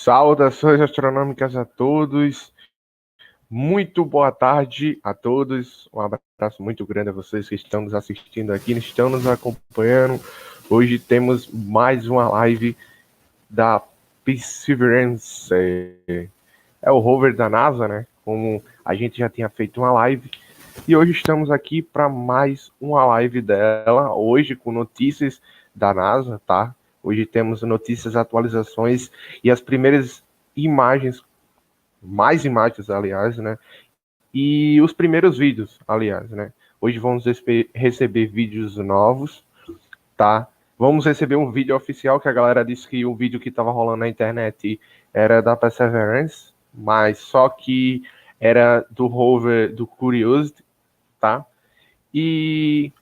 Saudações astronômicas a todos, muito boa tarde a todos, um abraço muito grande a vocês que estão nos assistindo aqui, estão nos acompanhando. Hoje temos mais uma live da Perseverance, é o Rover da NASA, né? Como a gente já tinha feito uma live, e hoje estamos aqui para mais uma live dela, hoje com notícias da NASA, tá? Hoje temos notícias, atualizações e as primeiras imagens, mais imagens, aliás, né? E os primeiros vídeos, aliás, né? Hoje vamos receber vídeos novos, tá? Vamos receber um vídeo oficial, que a galera disse que o vídeo que estava rolando na internet era da Perseverance, mas só que era do Rover, do Curiosity, tá? E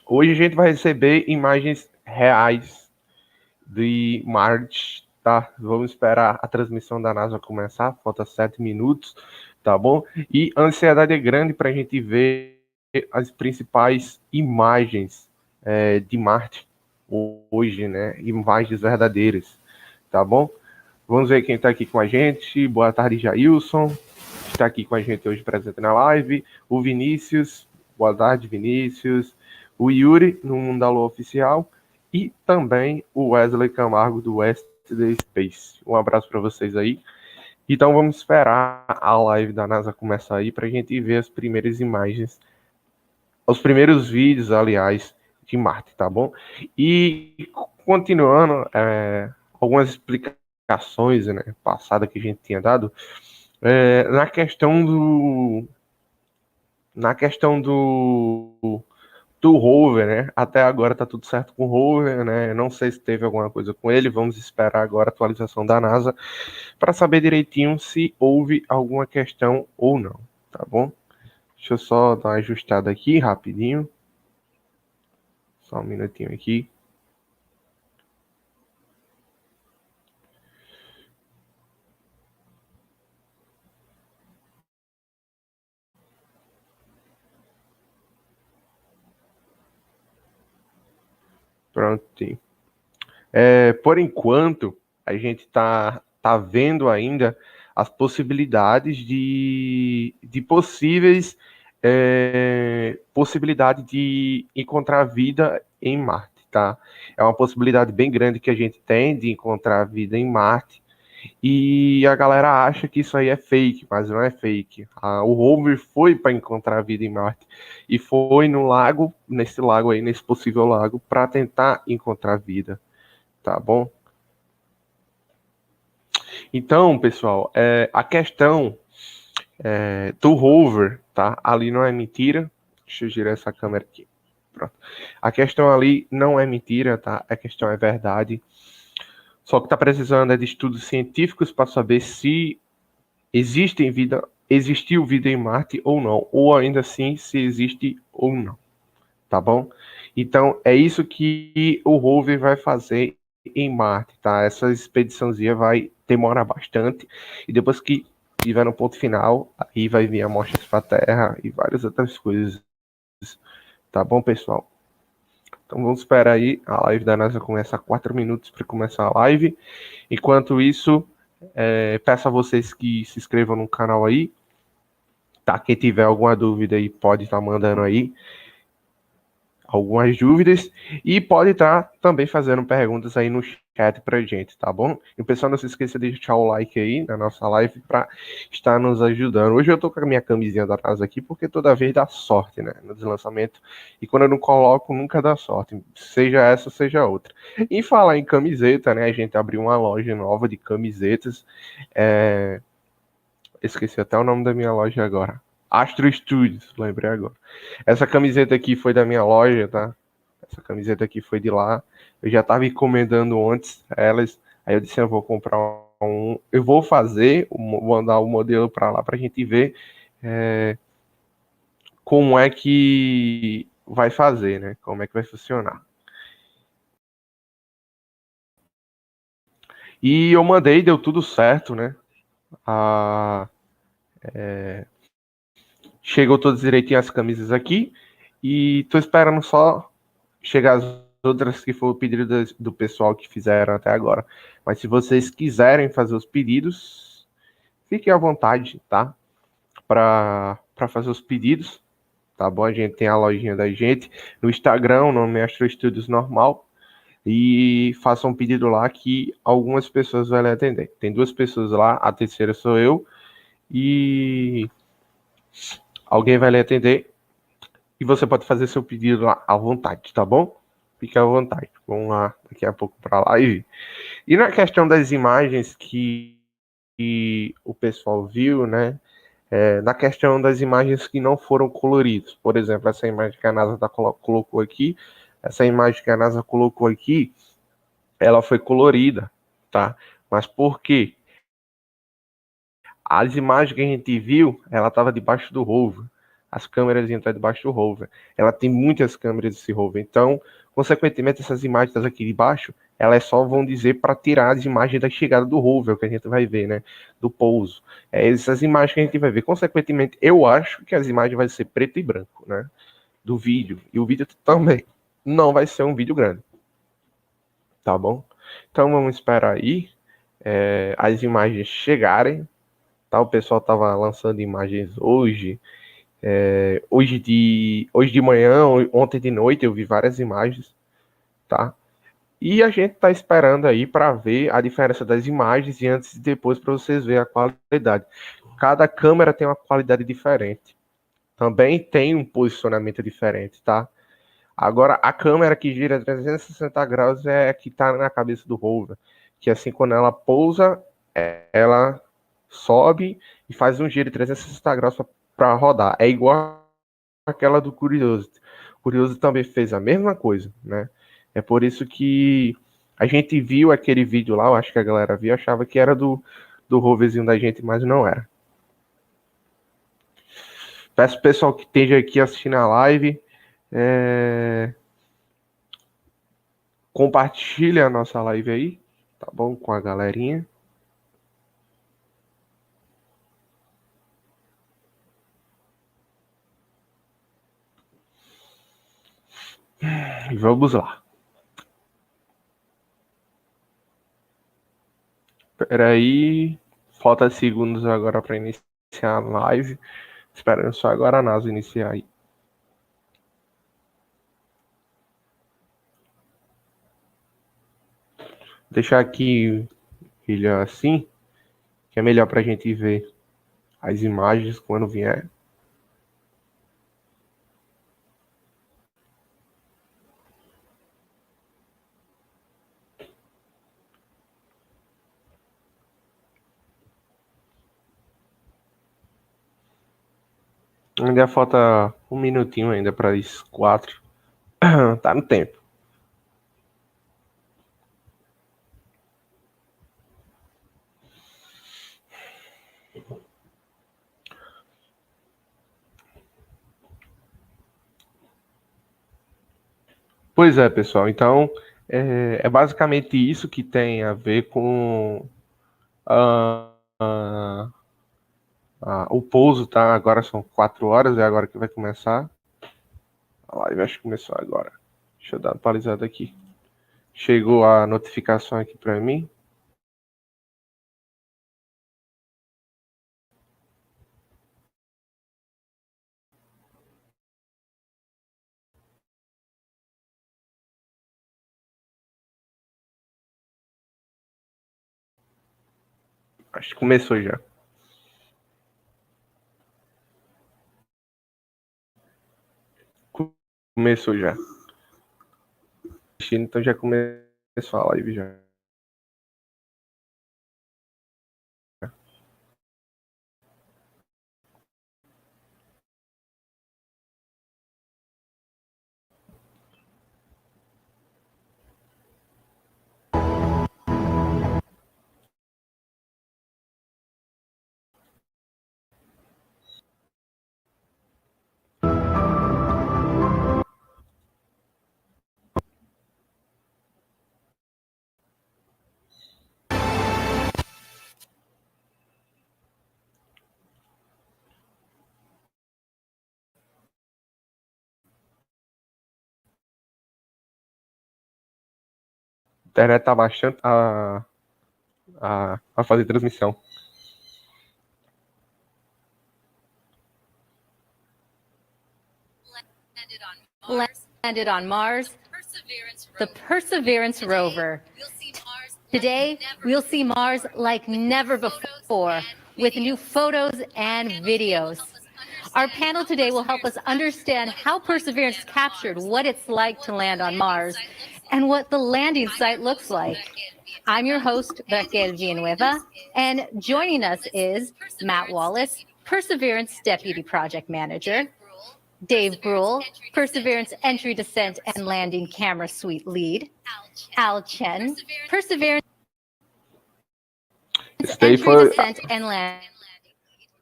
hoje a gente vai receber imagens reais de Marte, tá? Vamos esperar a transmissão da NASA começar, falta 7 minutos, tá bom? E a ansiedade é grande para a gente ver as principais imagens de Marte hoje, né? Imagens verdadeiras, tá bom? Vamos ver quem está aqui com a gente. Boa tarde, Jailson. Está aqui com a gente hoje presente na live. O Vinícius. Boa tarde, Vinícius. O Yuri, no Mundo da Lua Oficial. E também o Wesley Camargo, do West the Space. Um abraço para vocês aí. Então vamos esperar a live da NASA começar aí para a gente ver as primeiras imagens, os primeiros vídeos, aliás, de Marte, tá bom? E continuando, algumas explicações, né, passadas que a gente tinha dado, na questão do Rover, né? Até agora tá tudo certo com o Rover, né? Não sei se teve alguma coisa com ele. Vamos esperar agora a atualização da NASA para saber direitinho se houve alguma questão ou não, tá bom? Deixa eu só dar uma ajustada aqui rapidinho. Só um minutinho aqui. Prontinho. Por enquanto, a gente tá vendo ainda as possibilidades de possíveis possibilidade de encontrar vida em Marte, tá? É uma possibilidade bem grande que a gente tem de encontrar vida em Marte. E a galera acha que isso aí é fake, mas não é fake. O Rover foi para encontrar vida em Marte e foi no lago, nesse lago aí, nesse possível lago, para tentar encontrar vida, tá bom? Então, pessoal, a questão do Rover, tá? Ali não é mentira. Deixa eu girar essa câmera aqui. Pronto. A questão ali não é mentira, tá? A questão é verdade. Só que está precisando de estudos científicos para saber se existiu vida em Marte ou não, ou ainda assim se existe ou não, tá bom? Então é isso que o Rover vai fazer em Marte, tá? Essa expediçãozinha vai demorar bastante e depois que tiver no ponto final, aí vai vir amostras para a Terra e várias outras coisas, tá bom, pessoal? Então vamos esperar aí, a live da NASA começa a 4 minutos para começar a live. Enquanto isso, peço a vocês que se inscrevam no canal aí, tá? Quem tiver alguma dúvida aí pode estar mandando aí algumas dúvidas e pode estar também fazendo perguntas aí no chat pra gente, tá bom? E o pessoal, não se esqueça de deixar o like aí na nossa live para estar nos ajudando. Hoje eu tô com a minha camisinha da NASA aqui porque toda vez dá sorte, né, no deslançamento, e quando eu não coloco nunca dá sorte, seja essa, seja outra. E falar em camiseta, né, a gente abriu uma loja nova de camisetas, esqueci até o nome da minha loja agora. Astro Studios, lembrei agora. Essa camiseta aqui foi da minha loja, tá? Essa camiseta aqui foi de lá. Eu já tava encomendando antes elas. Aí eu disse, eu vou comprar um. Eu vou fazer, mandar o modelo para lá pra gente ver como é que vai fazer, né? Como é que vai funcionar. E eu mandei, deu tudo certo, né? Chegou todas direitinho as camisas aqui. E tô esperando só chegar as outras que foi o pedido do pessoal que fizeram até agora. Mas se vocês quiserem fazer os pedidos, fiquem à vontade, tá? Para fazer os pedidos, tá bom? A gente tem a lojinha da gente no Instagram, o nome é Astro Studios normal. E façam um pedido lá que algumas pessoas vão lhe atender. Tem 2 pessoas lá, a terceira sou eu, e alguém vai lhe atender. E você pode fazer seu pedido lá à vontade, tá bom? Fique à vontade. Vamos lá daqui a pouco para a live. E na questão das imagens que o pessoal viu, né? Na questão das imagens que não foram coloridas. Por exemplo, essa imagem que a NASA colocou aqui, essa imagem que a NASA colocou aqui, ela foi colorida, tá? Mas por quê? As imagens que a gente viu, ela estava debaixo do rover. As câmeras estão debaixo do rover. Ela tem muitas câmeras esse rover. Então, consequentemente, essas imagens aqui de baixo, elas só vão dizer para tirar as imagens da chegada do rover, que a gente vai ver, né? Do pouso. Essas imagens que a gente vai ver. Consequentemente, eu acho que as imagens vão ser preto e branco, né? Do vídeo. E o vídeo também não vai ser um vídeo grande. Tá bom? Então, vamos esperar aí as imagens chegarem. Tá? O pessoal estava lançando imagens hoje. Hoje de manhã, ontem de noite, eu vi várias imagens, tá? E a gente está esperando aí para ver a diferença das imagens e antes e depois para vocês verem a qualidade. Cada câmera tem uma qualidade diferente. Também tem um posicionamento diferente, tá? Agora, a câmera que gira 360 graus é a que está na cabeça do rover. Que assim, quando ela pousa, ela sobe e faz um giro de 360 graus para rodar. É igual aquela do Curiosity. O Curiosity também fez a mesma coisa, né? É por isso que a gente viu aquele vídeo lá, eu acho que a galera viu, achava que era do roverzinho da gente, mas não era. Peço pro pessoal que esteja aqui assistindo a live, compartilha a nossa live aí, tá bom? Com a galerinha. E vamos lá. Espera aí. Falta segundos agora para iniciar a live. Esperando só agora a NASA iniciar aí. Deixar aqui ele assim, que é melhor para a gente ver as imagens quando vier. Ainda falta um minutinho ainda para as 4. Tá no tempo. Pois é, pessoal. Então, é basicamente isso que tem a ver com o pouso, tá? Agora são 4 horas, é agora que vai começar. A live acho que começou agora. Deixa eu dar uma atualizada aqui. Chegou a notificação aqui para mim. Acho que começou já. Começou já. Então já começou a live já. internet tá bastante a fazer transmissão. Landed on Mars, the Perseverance Rover. Today, we'll see Mars like never before, with new photos and videos. Our panel today will help us understand how Perseverance captured what it's like to land on Mars and what the landing site looks like. I'm your host, Raquel Villanueva, and joining us is Matt Wallace, Perseverance Deputy Project Manager, Dave Brule, Perseverance Entry, Descent, and Landing Camera Suite Lead, Al Chen, Perseverance Entry, Descent, and Landing.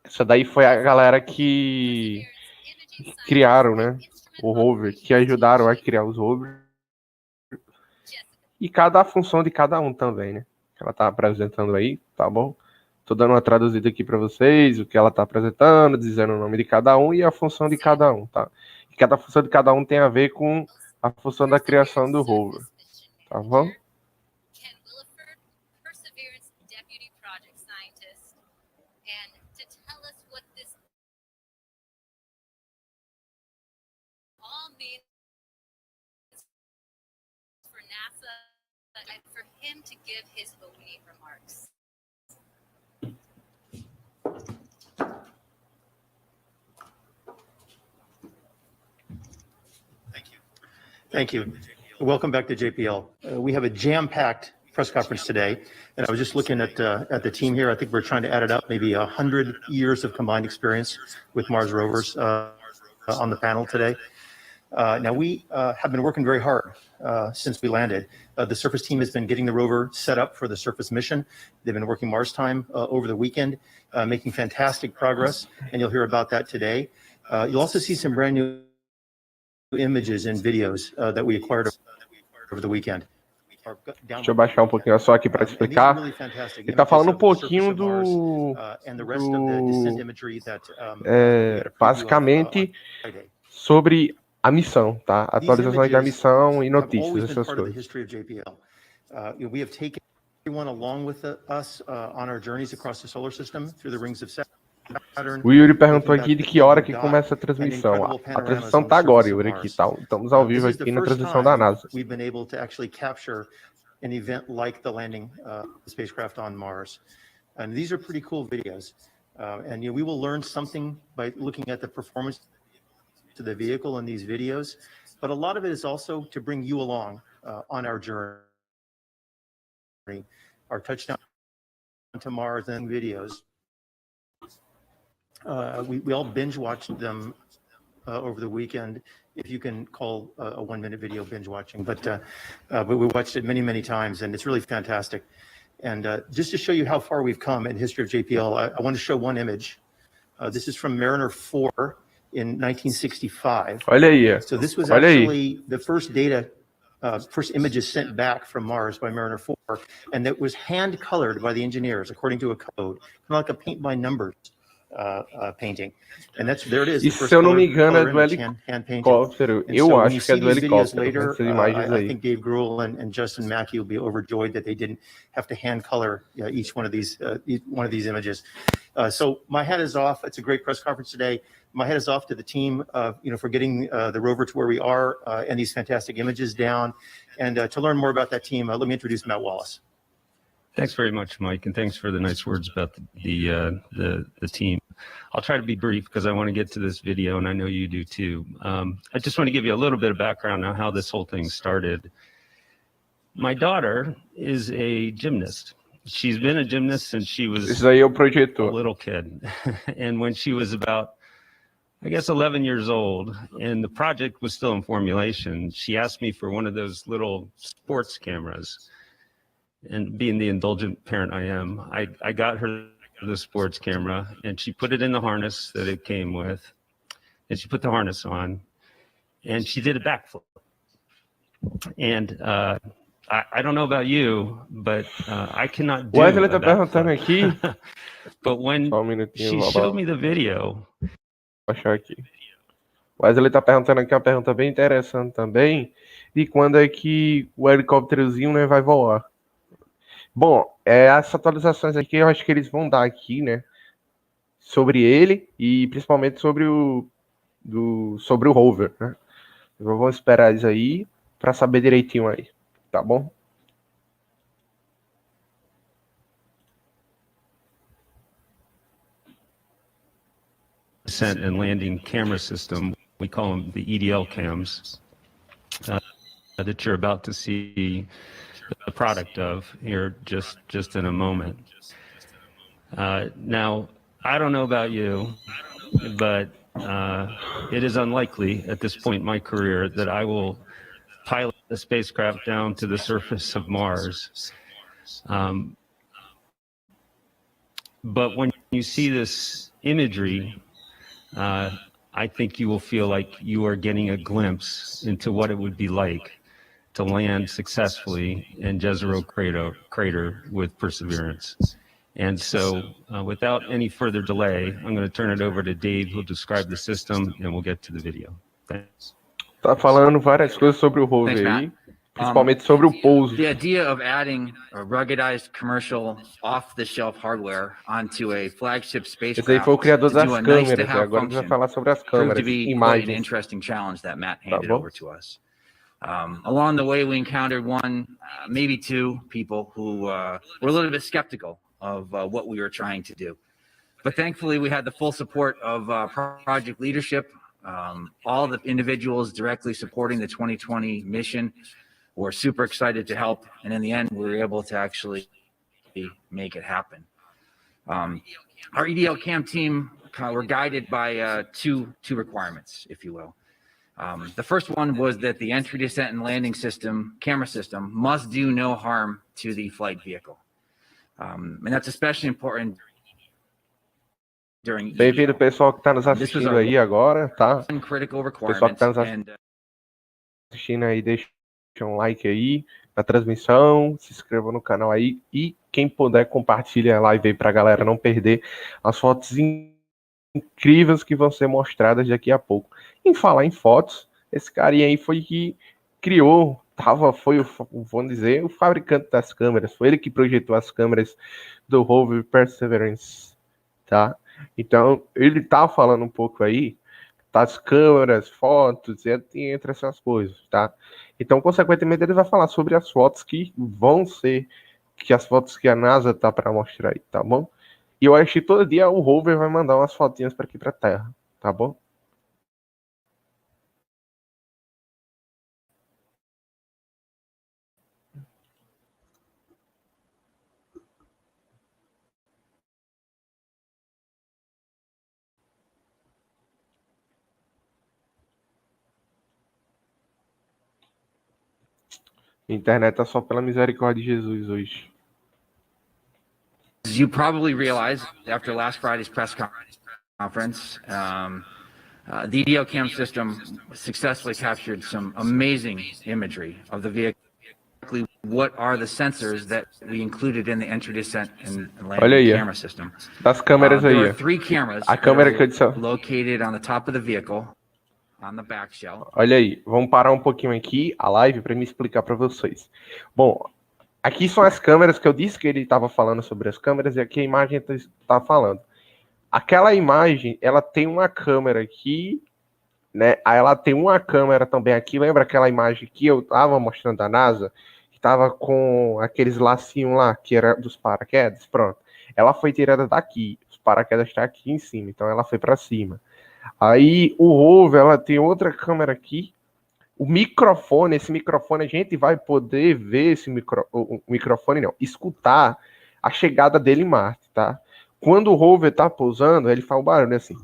Essa daí foi a galera que criaram, né, o Rover, que ajudaram a criar os Rover. E cada função de cada um também, né? Que ela tá apresentando aí, tá bom? Tô dando uma traduzida aqui para vocês, o que ela tá apresentando, dizendo o nome de cada um e a função de cada um, tá? E cada função de cada um tem a ver com a função da criação do Rover, tá bom? To give his opening remarks. Thank you. Welcome back to JPL. We have a jam-packed press conference today, and I was just looking at the team here. I think we're trying to add it up, maybe 100 years of combined experience with Mars rovers on the panel today. Now, we have been working very hard since we landed. The surface team has been getting the rover set up for the surface mission. They've been working Mars time over the weekend, making fantastic progress, and you'll hear about that today. You'll also see some brand new images and videos that we acquired over the weekend. Deixa eu baixar um pouquinho só aqui para te explicar. Ele está falando um pouquinho basicamente sobre a missão, tá? Atualizações da missão e notícias, essas coisas. We have taken everyone along with us on our journeys across the solar system through the rings of Saturn. O Yuri perguntou aqui de que hora que começa a transmissão. A transmissão tá agora, Yuri, aqui, tá? Estamos ao vivo aqui na transmissão da NASA. We've been able to actually capture an event like the landing of the spacecraft on Mars. And these are pretty cool videos. And we will learn something by looking at the performance to the vehicle in these videos, but a lot of it is also to bring you along on our journey, our touchdown to Mars and videos. We all binge watched them over the weekend, if you can call a 1-minute video binge watching, but we watched it many times, and it's really fantastic. And just to show you how far we've come in the history of JPL, I want to show one image. This is from Mariner 4 in 1965. Olha aí. So this was actually the first data, first images sent back from Mars by Mariner 4, and that was hand colored by the engineers according to a code, kind of like a paint by numbers painting. And there it is. E se eu não me engano é do helicóptero. Eu acho que é do helicóptero. Essas imagens aí. I think Dave Brule and Justin Mackey will be overjoyed that they didn't have to hand color each one of these images. So my hat is off. It's a great press conference today. My hat is off to the team, for getting the rover to where we are and these fantastic images down. And to learn more about that team, let me introduce Matt Wallace. Thanks very much, Mike, and thanks for the nice words about the team. I'll try to be brief because I want to get to this video, and I know you do too. I just want to give you a little bit of background on how this whole thing started. My daughter is a gymnast. She's been a gymnast since she was a little kid. And when she was about, I guess, 11 years old, and the project was still in formulation, she asked me for one of those little sports cameras. And being the indulgent parent I am, I got her the sports camera, and she put it in the harness that it came with, and she put the harness on, and she did a backflip. And I don't know about you, but I cannot do a backflip. But when she showed me the video... Vou achar aqui. O Wesley está perguntando aqui uma pergunta bem interessante também. de quando é que o helicópterozinho, né, vai voar. Bom, essas atualizações aqui eu acho que eles vão dar aqui, né, sobre ele e principalmente sobre sobre o Rover, né? Vamos esperar isso aí para saber direitinho aí, tá bom? Descent and landing camera system, we call them the EDL cams, that you're about to see the product of here just in a moment. Now, I don't know about you, but it is unlikely at this point in my career that I will pilot a spacecraft down to the surface of Mars. But when you see this imagery, I think you will feel like you are getting a glimpse into what it would be like to land successfully in Jezero crater with Perseverance. And so, without any further delay, I'm going to turn it over to Dave, who'll describe the system, and we'll get to the video. Thanks. Tá falando várias coisas sobre o Rover aí, principalmente sobre o Pouso. The idea of adding a ruggedized commercial off-the-shelf hardware onto a flagship spacecraft Esse aí foi o criador to do das a câmeras, e nice-to-have agora a gente vai function falar sobre as proved câmeras, to be quite an imagens. interesting challenge that Matt handed bom? over to us. Along the way, we encountered one, maybe two people who were a little bit skeptical of what we were trying to do. But thankfully, we had the full support of project leadership. All the individuals directly supporting the 2020 mission were super excited to help. And in the end, we were able to actually make it happen. Our EDL cam team were guided by two requirements, if you will. The first one was that the entry, descent, and landing system, camera system, must do no harm to the flight vehicle. And that's especially important during Bem-vindo, pessoal que está nos assistindo aí agora, tá? critical Pessoal que está nos assistindo aí, deixa um like aí na transmissão, se inscreva no canal aí e quem puder compartilha a live aí pra galera não perder as fotos incríveis que vão ser mostradas daqui a pouco. Em falar em fotos, esse carinha aí foi que criou, vamos dizer, o fabricante das câmeras, foi ele que projetou as câmeras do Rover Perseverance, tá? Então, ele tá falando um pouco aí das câmeras, fotos, entre essas coisas, tá? Então, consequentemente, ele vai falar sobre as fotos que vão ser, que as fotos que a NASA tá para mostrar aí, tá bom? E eu acho que todo dia o Rover vai mandar umas fotinhas para aqui para a Terra, tá bom? A internet tá só pela misericórdia de Jesus hoje. As you probably realized after last Friday's press conference, the EDL cam system successfully captured some amazing imagery of the vehicle. What are the sensors that we included in the entry, descent, and landing camera system? Das câmeras aí. There are three cameras A câmera que eu disse, located on the top of the vehicle, on the back shell. Olha aí, vamos parar um pouquinho aqui a live para me explicar para vocês. Bom, aqui são as câmeras que eu disse que ele estava falando sobre as câmeras e aqui a imagem está falando. Aquela imagem, ela tem uma câmera aqui, né? Aí ela tem uma câmera também aqui. Lembra aquela imagem que eu estava mostrando da NASA? Que estava com aqueles lacinhos lá, que era dos paraquedas? Pronto. Ela foi tirada daqui. Os paraquedas estão aqui em cima, então ela foi para cima. Aí o Rover, ela tem outra câmera aqui. O microfone, esse microfone, a gente vai poder ver esse microfone, não, escutar a chegada dele em Marte, tá? Quando o Rover tá pousando, ele faz um barulho assim.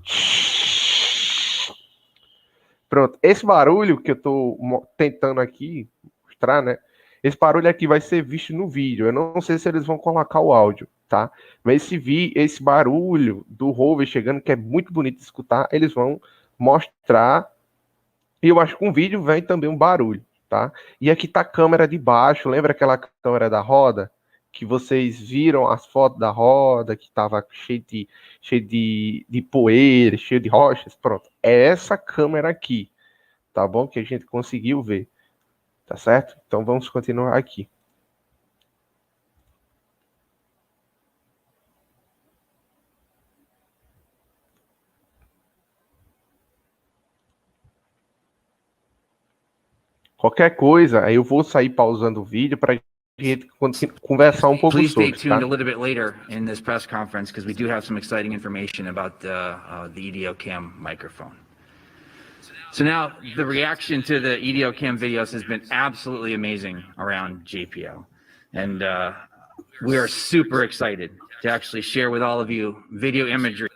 Pronto, esse barulho que eu tô tentando aqui mostrar, né? Esse barulho aqui vai ser visto no vídeo. Eu não sei se eles vão colocar o áudio, tá? Mas esse barulho do Rover chegando, que é muito bonito de escutar, eles vão mostrar. E eu acho que com o vídeo vem também um barulho, tá? E aqui tá a câmera de baixo. Lembra aquela câmera da roda? Que vocês viram as fotos da roda, que tava cheio de poeira, cheio de rochas. Pronto. É essa câmera aqui, tá bom? Que a gente conseguiu ver. Tá certo? Então vamos continuar aqui. Qualquer coisa, aí eu vou sair pausando o vídeo para a gente conversar um pouco Please stay sobre, tuned tá? a little bit later in this press conference because we do have some exciting information about the EDO cam microphone. So now the reaction to the EDO cam videos has been absolutely amazing around JPL. And we are super excited to actually share with all of you video imagery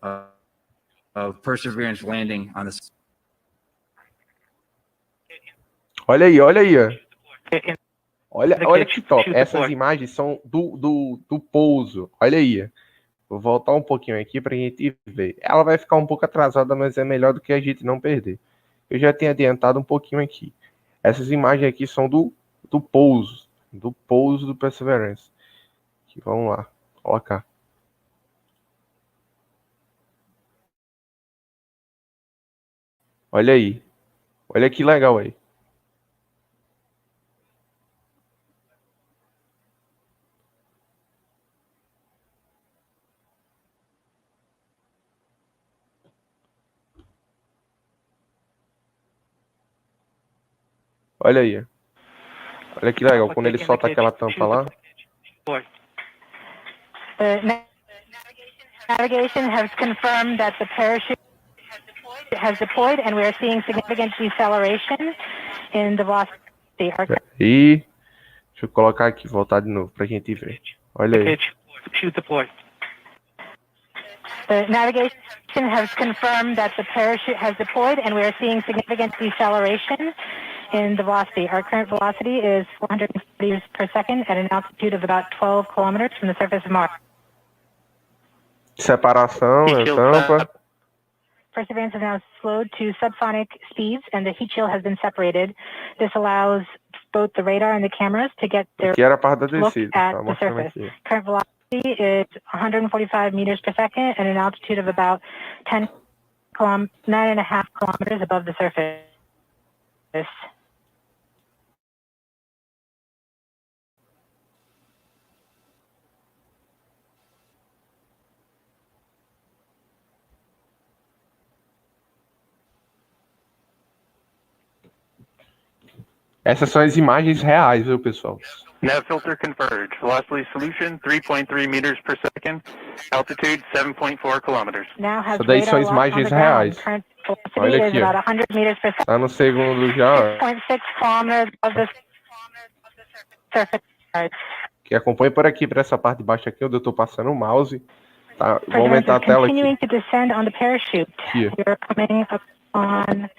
of Perseverance landing on the... Olha aí, olha aí. Olha que top. Essas imagens são do Pouso. Olha aí. Vou voltar um pouquinho aqui para a gente ver. Ela vai ficar um pouco atrasada, mas é melhor do que a gente não perder. Eu já tenho adiantado um pouquinho aqui. Essas imagens aqui são do Pouso. Do Pouso do Perseverance. Aqui, vamos lá. Colocar. Olha aí. Olha que legal aí. Olha aí. Olha que legal. Quando ele solta aquela tampa lá. Navigation has confirmed that the parachute has deployed and we are seeing significant deceleration in the velocity. E deixa eu colocar aqui, voltar de novo pra gente ver. Olha aí. The navigation has confirmed that the parachute has deployed and we are seeing significant deceleration in the velocity. Our current velocity is 440 meters per second at an altitude of about 12 kilometers from the surface of Mars. Separação, tampa. Perseverance is now slowed to subsonic speeds and the heat shield has been separated. This allows both the radar and the cameras to get their Aqui era a parte da look descida. at Tá the mostrando surface. aqui. Current velocity is 145 meters per second at an altitude of about 9.5 kilometers above the surface. Essas são as imagens reais, viu, pessoal? Nav filter converge. Velocity solution 3.3 meters per second. Altitude 7.4 kilometers. Now has Isso daí são radar imagens on the ground. reais. Current velocity Olha is aqui, ó. about 100 meters per second. Tá no segundo já. 6.6 kilometers above the surface. Que acompanha por aqui, para essa parte de baixo aqui, onde eu tô passando o mouse. Tá, vou aumentar a tela Continuing aqui. to descend on the parachute. Here. We're coming up on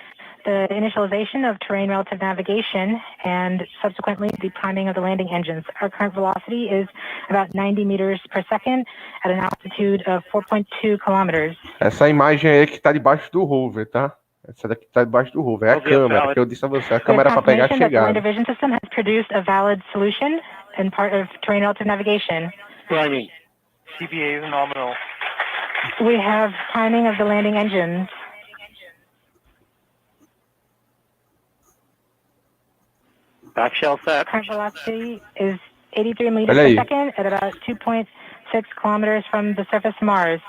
the initialization of terrain relative navigation and subsequently the priming of the landing engines. Our current velocity is about 90 meters per second at an altitude of 4.2 kilometers. Essa imagem aí que tá debaixo do Rover, tá? Essa daqui tá debaixo do Rover. É a câmera, que eu disse a você. A câmera para pegar a Confirmation that the land chegada. division system has produced a valid solution and part of terrain relative navigation. Timing. CPA is nominal. We have timing of the landing engines. Back shell set. Current velocity is 83 meters Olha per aí. second at about 2.6 kilometers from the surface of Mars.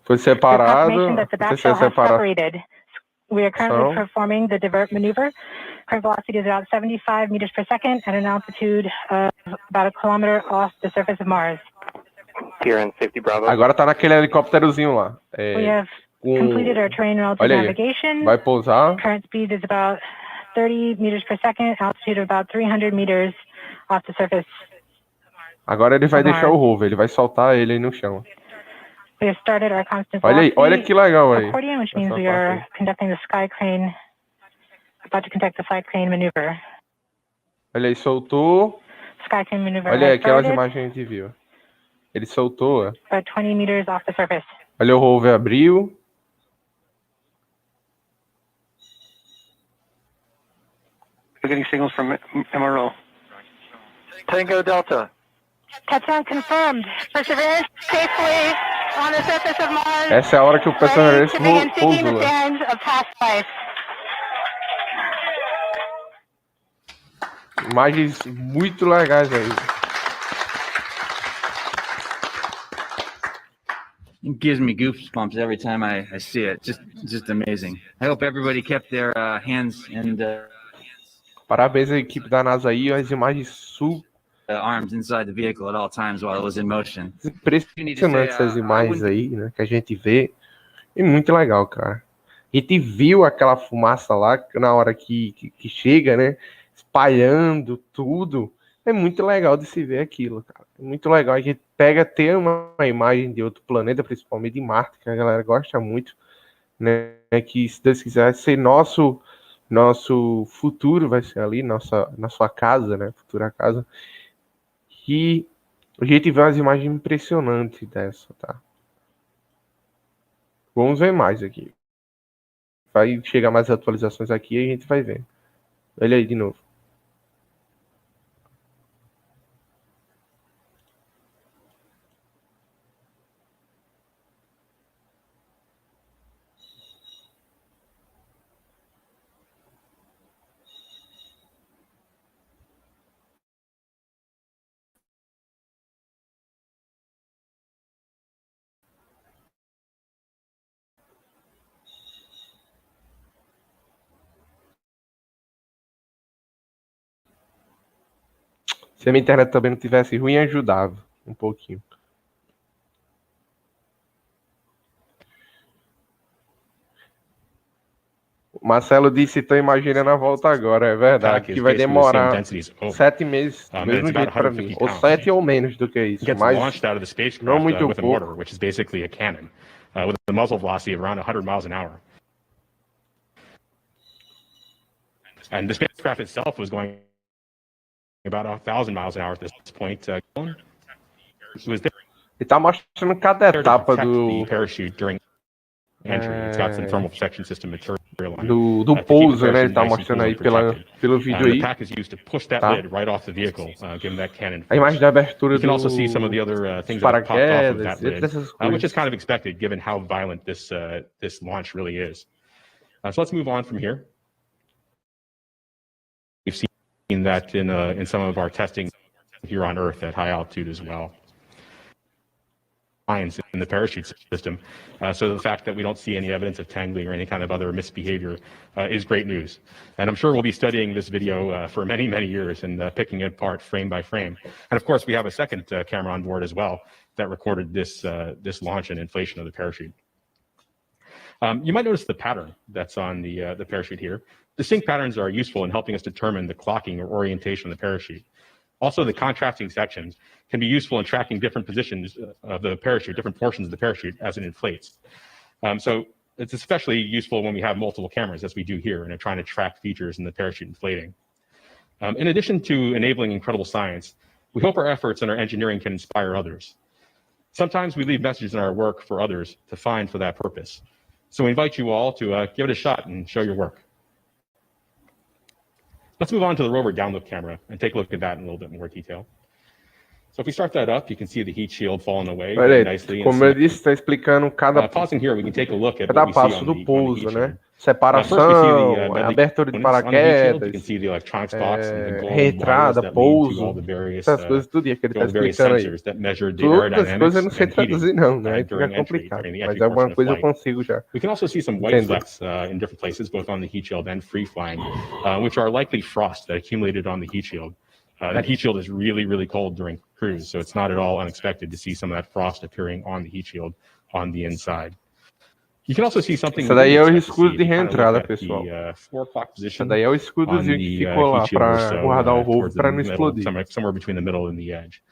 Foi There's separado. confirmation that the Não sei back se shell é has separado. separated. We are currently So? performing the divert maneuver. Current velocity is about 75 meters per second at an altitude of about a kilometer off the surface of Mars. Here in safety Bravo. Agora tá naquele helicópterozinho lá. We have completed our terrain relative Olha aí. navigation. Vai pousar. Current speed is about 30 meters per second, altitude of about 300 meters off the surface. Agora ele vai deixar o Rover. Ele vai soltar ele aí no chão. We have started our constant Olha aí. velocity Olha que legal aí. accordion, which means Essa we parte are aí. conducting the sky crane, about to conduct the sky crane maneuver. Olha aí, soltou. Sky crane maneuver Olha aí, has aquelas started, imagens que a gente viu. Ele soltou. Ó. about 20 meters off the surface. Olha o Rover abriu. We're getting signals from MRO. Tango Delta. Touchdown confirmed. Perseverance safely on the surface of Mars. Essa é a hora que o ready Perseverance to begin seeking the pousou. sands of past life. Imagens muito legais aí. It gives me goosebumps every time I see it. Just amazing. I hope everybody kept their hands and Parabéns à equipe da NASA aí, as imagens super arms inside the vehicle at all times while it was in motion. impressionantes essas imagens aí, né, que a gente vê. E muito legal, cara. A gente viu aquela fumaça lá na hora que chega, né, espalhando tudo. É muito legal de se ver aquilo, cara. É muito legal. A gente pega ter uma imagem de outro planeta, principalmente de Marte, que a galera gosta muito, né? Que, se Deus quiser, ser nosso futuro, vai ser ali, na sua casa, né? Futura casa. E a gente vê umas imagens impressionantes dessa, tá? Vamos ver mais aqui. Vai chegar mais atualizações aqui e a gente vai ver. Olha aí de novo. Se a minha internet também não tivesse ruim, ajudava um pouquinho. O Marcelo disse, estou imaginando a volta agora, é verdade, que vai demorar 7 meses, do mesmo jeito para mim, ou 7 ou menos do que isso, mas não muito pouco. Which is basically a cannon, with a muzzle velocity of around 100 miles an hour. And the spacecraft itself was going about 1,000 miles an hour at this point. It was there. Ele tá mostrando cada etapa do parachute during entry. It's got some thermal protection system material do Pouso, né? Ele tá mostrando aí pelo vídeo aí. The pack is used to push that lid right off the vehicle, giving that cannon. A imagem da abertura you can also see some of the other things that have popped off of that lid, which is kind of expected given how violent this launch really is. So let's move on from here. We've seen that in some of our testing here on Earth at high altitude as well. In the parachute system. So the fact that we don't see any evidence of tangling or any kind of other misbehavior is great news. And I'm sure we'll be studying this video for many, many years and picking it apart frame by frame. And of course, we have a second camera on board as well that recorded this launch and inflation of the parachute. You might notice the pattern that's on the parachute here. Distinct patterns are useful in helping us determine the clocking or orientation of the parachute. Also, the contrasting sections can be useful in tracking different positions of the parachute, different portions of the parachute as it inflates. So it's especially useful when we have multiple cameras, as we do here, and are trying to track features in the parachute inflating. In addition to enabling incredible science, we hope our efforts and our engineering can inspire others. Sometimes we leave messages in our work for others to find for that purpose. So we invite you all to give it a shot and show your work. Let's move on to the Rover download camera and take a look at that in a little bit more detail. So if we start that up, you can see the heat shield falling away very nicely. Como eu disse, está explicando pausing here, we can take a look at cada passo do pouso, né? Separação, abertura de paraquedas, reentrada, pouso, essas coisas tudo que ele está explicando aí. Todas as coisas eu não sei traduzir não, né? Aí fica complicado, mas alguma coisa eu consigo já. We can also see some white flecks in different places, both on the heat shield and free flying, which are likely frost that accumulated on the heat shield. That heat shield is really, really cold during cruise, so it's not at all unexpected to see some of that frost appearing on the heat shield on the inside. You can also see something. Isso daí é o escudo de reentrada, pessoal. Isso daí é o escudozinho que ficou lá para guardar o rover para não explodir. Somewhere between the middle and the edge.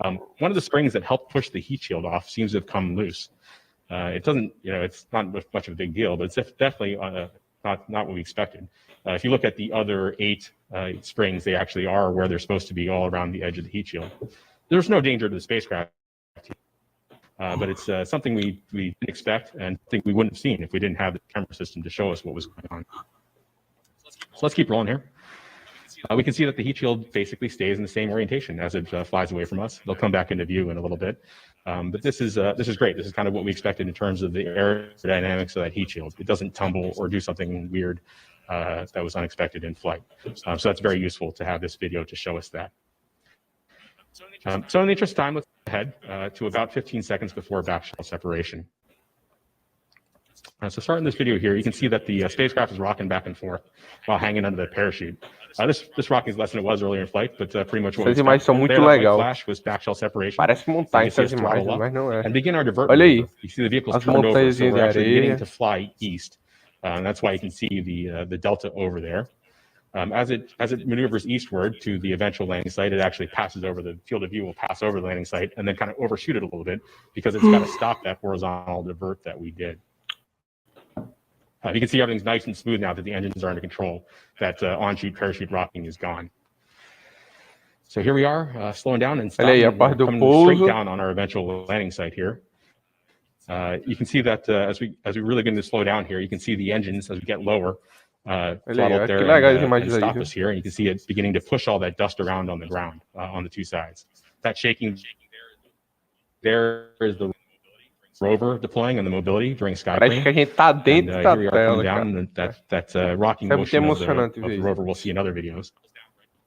One of the springs that helped push the heat shield off seems to have come loose. It doesn't, it's not much of a big deal, but it's definitely not what we expected. If you look at the other 8 springs, they actually are where they're supposed to be, all around the edge of the heat shield. There's no danger to the spacecraft, but it's something we didn't expect and think we wouldn't have seen if we didn't have the camera system to show us what was going on. So let's keep rolling here. We can see that the heat shield basically stays in the same orientation as it flies away from us. They'll come back into view in a little bit. But this is great. This is kind of what we expected in terms of the aerodynamics of that heat shield. It doesn't tumble or do something weird. that was unexpected in flight. So that's very useful to have this video to show us that. So in the interest of time, let's go ahead to about 15 seconds before backshell separation. So starting this video here, you can see that the spacecraft is rocking back and forth while hanging under the parachute. This rocking is less than it was earlier in flight, but pretty much what Essas imagens são muito legais. flash was backshell separation. Parece montanha essas imagens, mas não é. And begin our divert Olha aí, maneuver. You see the vehicle's as turned over, so montanhas we're de actually beginning areia. to fly east. And that's why you can see the delta over there. As it maneuvers eastward to the eventual landing site, it actually passes over the field of view, will pass over the landing site and then kind of overshoot it a little bit because it's got to stop that horizontal divert that we did. You can see everything's nice and smooth now that the engines are under control. That on-chute parachute rocking is gone. So here we are, slowing down and stopping, coming straight down on our eventual landing site here. You can see that as we really begin to slow down here, you can see the engines as we get lower throttle up there and stop us here. And you can see it beginning to push all that dust around on the ground on the two sides. That shaking there is the Rover deploying and the mobility during skycrane. Parece que a gente tá dentro da tela, down, that rocking motion of the Rover we'll see in other videos.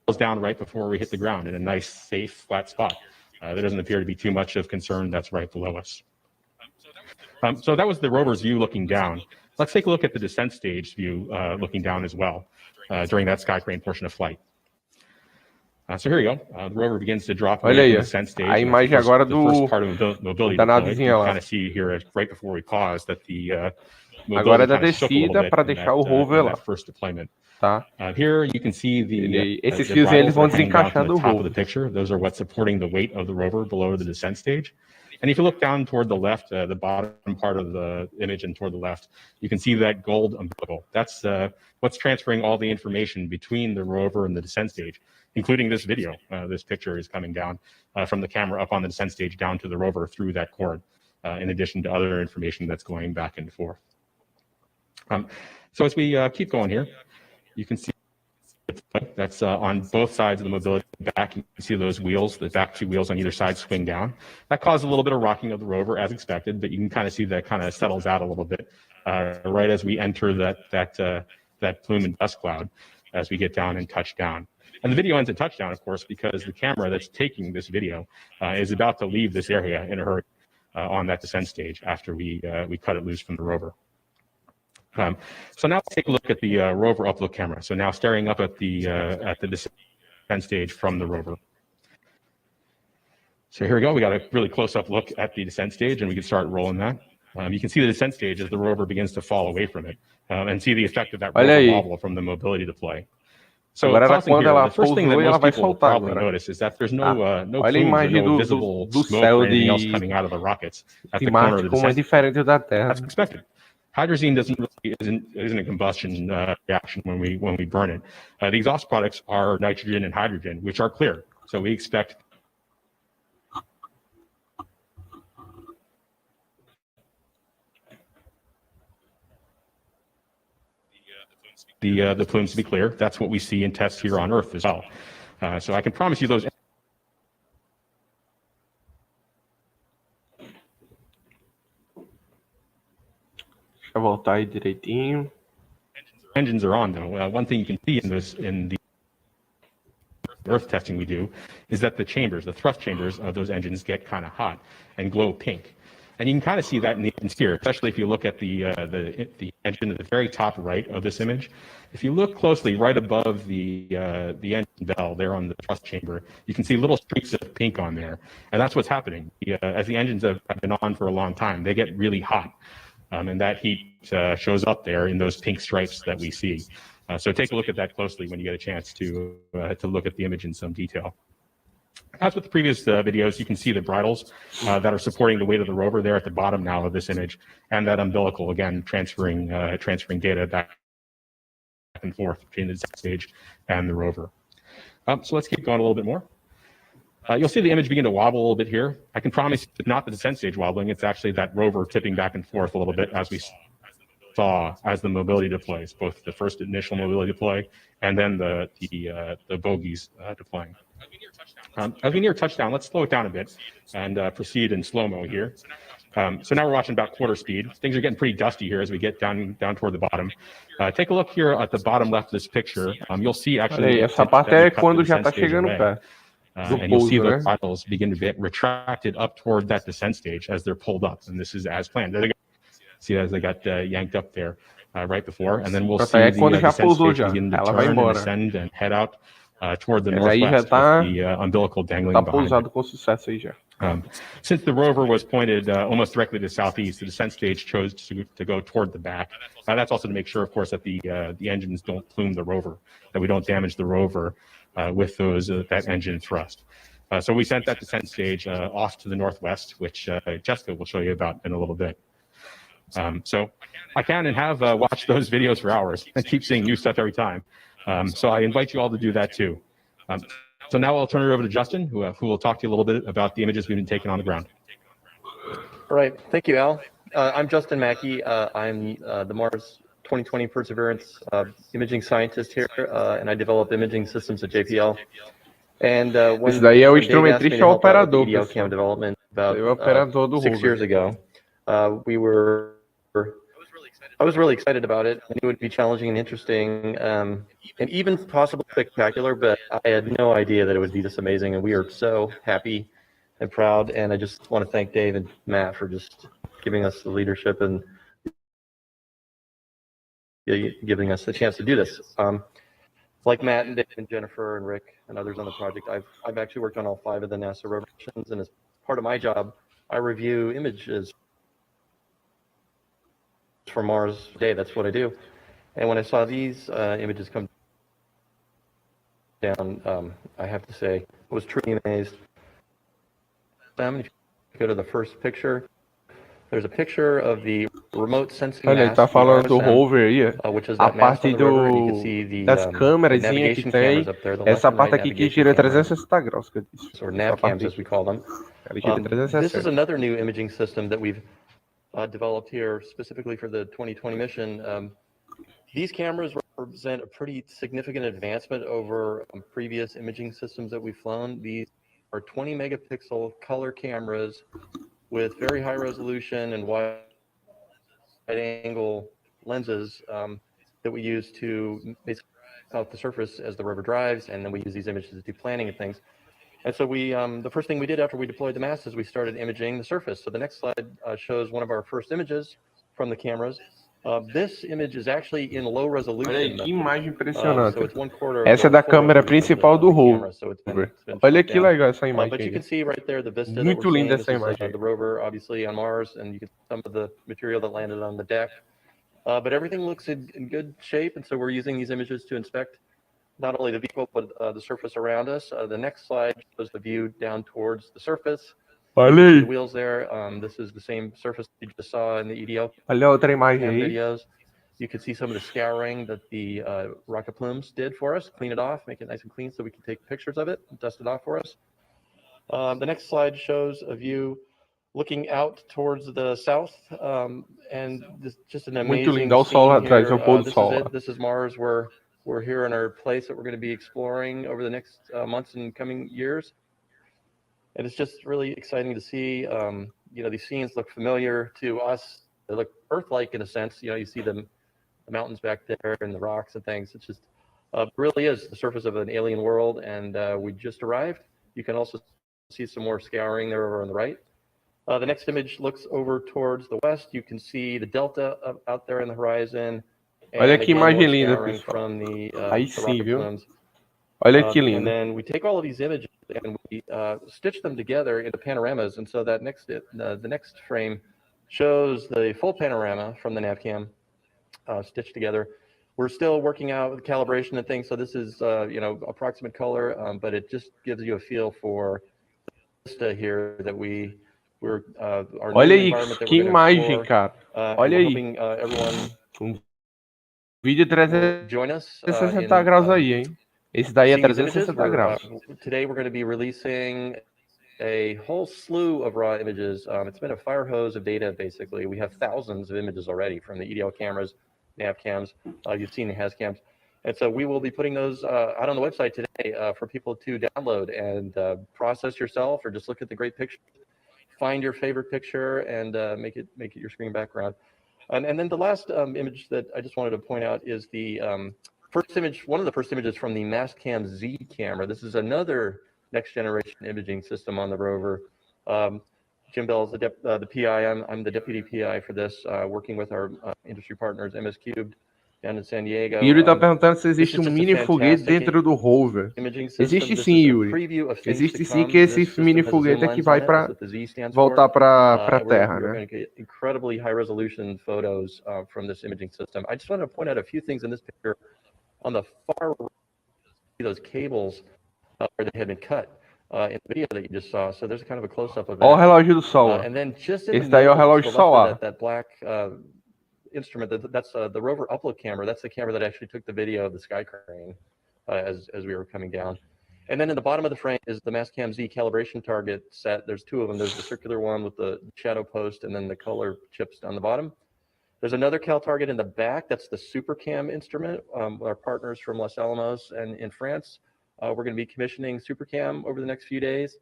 Goes down right before we hit the ground in a nice, safe, flat spot. There doesn't appear to be too much of concern that's right below us. So that was the Rover's view looking down. Let's take a look at the descent stage view looking down as well during that skycrane portion of flight. So here you go. The rover begins to drop away from the descent stage. A imagem agora the first part of mobility da deploy. navezinha lá. Kind of see here right before we pause that the agora é da descida para deixar o rover lá. First deployment. Tá. Here you can see esses fios eles vão desencaixar do top of rover. the picture. Those are what's supporting the weight of the rover below the descent stage. And if you look down toward the left, the bottom part of the image and toward the left, you can see that gold umbilical. That's what's transferring all the information between the rover and the descent stage, including this video. This picture is coming down from the camera up on the descent stage down to the rover through that cord, in addition to other information that's going back and forth. So as we keep going here, you can see that's on both sides of the mobility back. You can see those wheels, the back two wheels on either side swing down. That caused a little bit of rocking of the rover as expected, but you can kind of see that kind of settles out a little bit right as we enter that plume and dust cloud as we get down and touch down. And the video ends at touchdown, of course, because the camera that's taking this video is about to leave this area in a hurry on that descent stage after we cut it loose from the rover. So now let's take a look at the rover upload camera. So now staring up at the descent stage from the rover. So here we go. We got a really close-up look at the descent stage, and we can start rolling that. You can see the descent stage as the rover begins to fall away from it, and see the effect of that rover wobble from the mobility deploy. So here, the first thing that most people will probably notice is that there's no plumes or no visible smoke or anything else coming out of the rockets at the corner of the descent. That's expected. Hydrazine isn't a combustion reaction when we burn it. The exhaust products are nitrogen and hydrogen, which are clear. So we expect the plumes to be clear. That's what we see in tests here on Earth as well. So I can promise you those. Voltar aí direitinho. Engines are on though. One thing you can see in the Earth testing we do is that the thrust chambers of those engines get kind of hot and glow pink. And you can kind of see that in the engines here, especially if you look at the engine at the very top right of this image. If you look closely right above the engine bell there on the thrust chamber, you can see little streaks of pink on there. And that's what's happening. As the engines have been on for a long time, they get really hot. And that heat shows up there in those pink stripes that we see. So take a look at that closely when you get a chance to look at the image in some detail. As with the previous videos, you can see the bridles that are supporting the weight of the rover there at the bottom now of this image, and that umbilical, again, transferring data back and forth between the descent stage and the rover. So let's keep going a little bit more. You'll see the image begin to wobble a little bit here. I can promise it's not the descent stage wobbling, it's actually that rover tipping back and forth a little bit as we saw as the mobility deploys, both the first initial mobility deploy and then the bogies deploying. As we near touchdown, let's slow it down a bit and proceed in slow-mo here. So now we're watching about quarter speed. Things are getting pretty dusty here as we get down toward the bottom. Take a look here at the bottom left of this picture. You'll see Olha actually aí, essa parte é quando já tá chegando away. perto do And you'll see pouso, those né? bottles begin to get retracted up toward that descent stage as they're pulled up. And this is as planned. See as they got yanked up there right before. And then we'll see é the quando já descent pousou stage já. begin to Ela vai turn and embora. ascend and head out toward the Mas aí já northwest tá, with the umbilical dangling tá behind it. pousado com sucesso aí já. Since the rover was pointed almost directly to southeast, the descent stage chose to go toward the back. That's also to make sure, of course, that the engines don't plume the rover, that we don't damage the rover with that engine thrust. So we sent that descent stage off to the northwest, which Jessica will show you about in a little bit. So I can and have watched those videos for hours and keep seeing new stuff every time. So I invite you all to do that too. So now I'll turn it over to Justin, who will talk to you a little bit about the images we've been taking on the ground. All right, thank you, Al. I'm Justin Mackey. I'm the Mars 2020 Perseverance imaging scientist here, and I develop imaging systems at JPL. And when Esse daí é o Dave asked me to instrumentista help out with operador, the EDL pessoal. cam development about Ele é o operador do 6 Rover. years ago, I was really excited about it. I knew it would be challenging and interesting, and even possibly spectacular, but I had no idea that it would be this amazing, and we are so happy and proud, and I just want to thank Dave and Matt for just giving us the leadership and giving us the chance to do this. Like Matt and Dave and Jennifer and Rick and others on the project, I've actually worked on all 5 of the NASA rover missions, and as part of my job, I review images for Mars today. That's what I do. And when I saw these images come down, I have to say, I was truly amazed. If you go to the first picture, there's a picture of the remote sensing Olha, ele mast, tá the falando do RSM, Rover aí, which is a that mast on parte the rover, and you can see the das câmeras que navigation tem, cameras up there, the left essa and parte right aqui que navigation gira cameras, 360 graus, que eu disse. or Essa nav parte cams as we call them. ela gira This is 360. another new imaging system that we've developed here specifically for the 2020 mission. These cameras represent a pretty significant advancement over previous imaging systems that we've flown. These are 20 megapixel color cameras with very high resolution and wide angle lenses that we use to basically out the surface as the rover drives, and then we use these images to do planning and things. And so we, the first thing we did after we deployed the mast is we started imaging the surface. So the next slide shows one of our first images from the cameras. This image is actually in low resolution. Olha aí, que imagem impressionante. So it's 1/4 Essa é da full câmera resolution principal do of the Rover. camera, so it's been Olha shot que down. legal essa imagem But you aí. can see right there the vista that Muito we're linda seeing. essa This is imagem. the rover, obviously, on Mars, and you can see some of the material that landed on the deck. But everything looks in good shape, and so we're using these images to inspect not only the vehicle, but the surface around us. The next slide shows the view down towards the surface. Olha The aí. wheels there. This is the same surface you just saw in the EDL Olha a outra imagem aí. videos. You can see some of the scouring that the rocket plumes did for us, clean it off, make it nice and clean so we can take pictures of it, dust it off for us. The next slide shows a view looking out towards the south, and this just an amazing Muito lindo. Olha o sol lá scene atrás, here. é o pôr do This sol is lá. it. This is Mars. We're here in our place that we're going to be exploring over the next months and coming years. And it's just really exciting to see. You know, these scenes look familiar to us. They look Earth-like in a sense. You know, you see the mountains back there and the rocks and things. It's just really is the surface of an alien world, and we just arrived. You can also see some more scouring there over on the right. The next image looks over towards the west. You can see the delta out there in the horizon. Olha que again, more imagem linda, scouring pessoal. from the Aí the sim, rocket viu? plumes. Olha que And lindo. then we take all of these images and we stitch them together into panoramas. And so that the next frame shows the full panorama from the NavCam stitched together. We're still working out with calibration and things. So this is, you know, approximate color, but it just gives you a feel for the vista here that we're our Olha new aí, environment that que we're going to imagem, explore. cara. And Olha we're aí. hoping everyone Vídeo will join us 360 graus aí, hein? Esse daí é seeing these images. 360 graus. Today we're going to be releasing a whole slew of raw images. It's been a fire hose of data, basically. We have thousands of images already from the EDL cameras, nav cams. You've seen the HAZ cams. And so we will be putting those out on the website today for people to download and process yourself, or just look at the great pictures. find your favorite picture and make it your screen background. And then the last image that I just wanted to point out is the first image, one of the first images from the Mastcam Z camera. This is another next generation imaging system on the rover. Jim Bell's the PI. I'm the deputy PI for this, working with our industry partners, MS Cubed, down in San Diego. Yuri tá perguntando se existe mini foguete dentro do rover. Existe sim, Yuri. Existe sim, que esse mini foguete é que vai para voltar para a Terra, né? Incredibly high resolution photos from this imaging system. I just want to point out a few things in this picture. On the far right, those cables where they had been cut in the video that you just saw. So there's kind of a close-up of that. Ó o relógio do sol. And then just in esse daí é o relógio solar. That black instrument, that's the Rover upload camera. That's the camera that actually took the video of the sky crane as we were coming down. And then in the bottom of the frame is the Mastcam Z calibration target set. There's two of them. There's the circular one with the shadow post and then the color chips down the bottom. There's another cal target in the back. That's the SuperCam instrument. Our partners from Los Alamos and in France. We're going to be commissioning SuperCam over the next few days.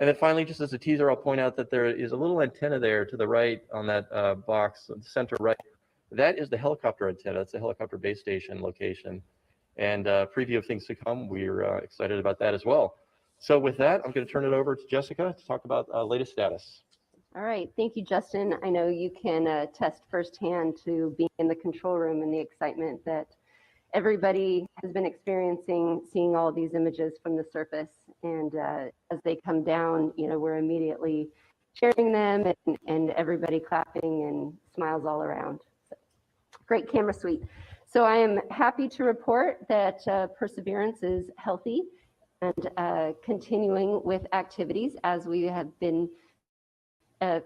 And then finally, just as a teaser, I'll point out that there is a little antenna there to the right on that box, the center right. That is the helicopter antenna. It's a helicopter base station location. And preview of things to come. We're excited about that as well. So with that, I'm going to turn it over to Jessica to talk about latest status. All right, thank you, Justin. I know you can attest firsthand to being in the control room and the excitement that everybody has been experiencing, seeing all these images from the surface. And as they come down, you know, we're immediately sharing them and everybody clapping and smiles all around. So, great camera suite. So I am happy to report that Perseverance is healthy and continuing with activities as we have been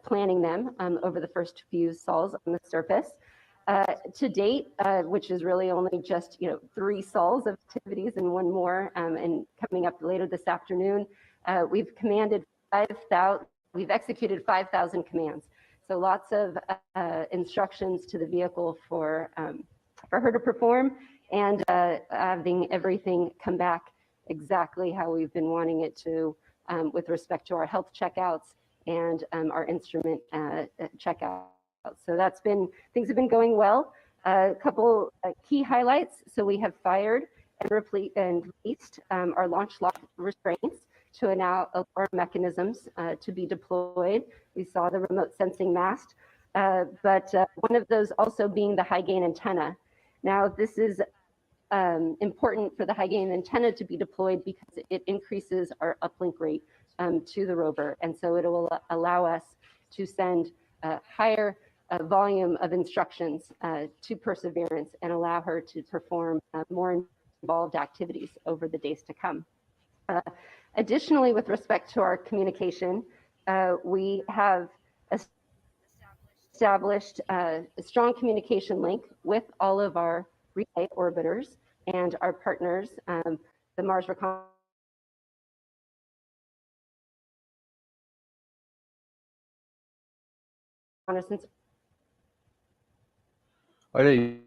planning them over the first few sols on the surface. To date, which is really only just 3 sols of activities and one more, and coming up later this afternoon, we've executed 5,000 commands. So lots of instructions to the vehicle for her to perform, and having everything come back exactly how we've been wanting it to with respect to our health checkouts and our instrument checkout. So things have been going well. A couple key highlights. So we have fired and released our launch lock restraints to allow our mechanisms to be deployed. We saw the remote sensing mast, but one of those also being the high gain antenna. Now this is important for the high gain antenna to be deployed because it increases our uplink rate to the rover, and so it will allow us to send a higher volume of instructions to Perseverance and allow her to perform more involved activities over the days to come. Additionally, with respect to our communication, we have established a strong communication link with all of our relay orbiters and our partners, the Mars Reconnaissance Olha aí.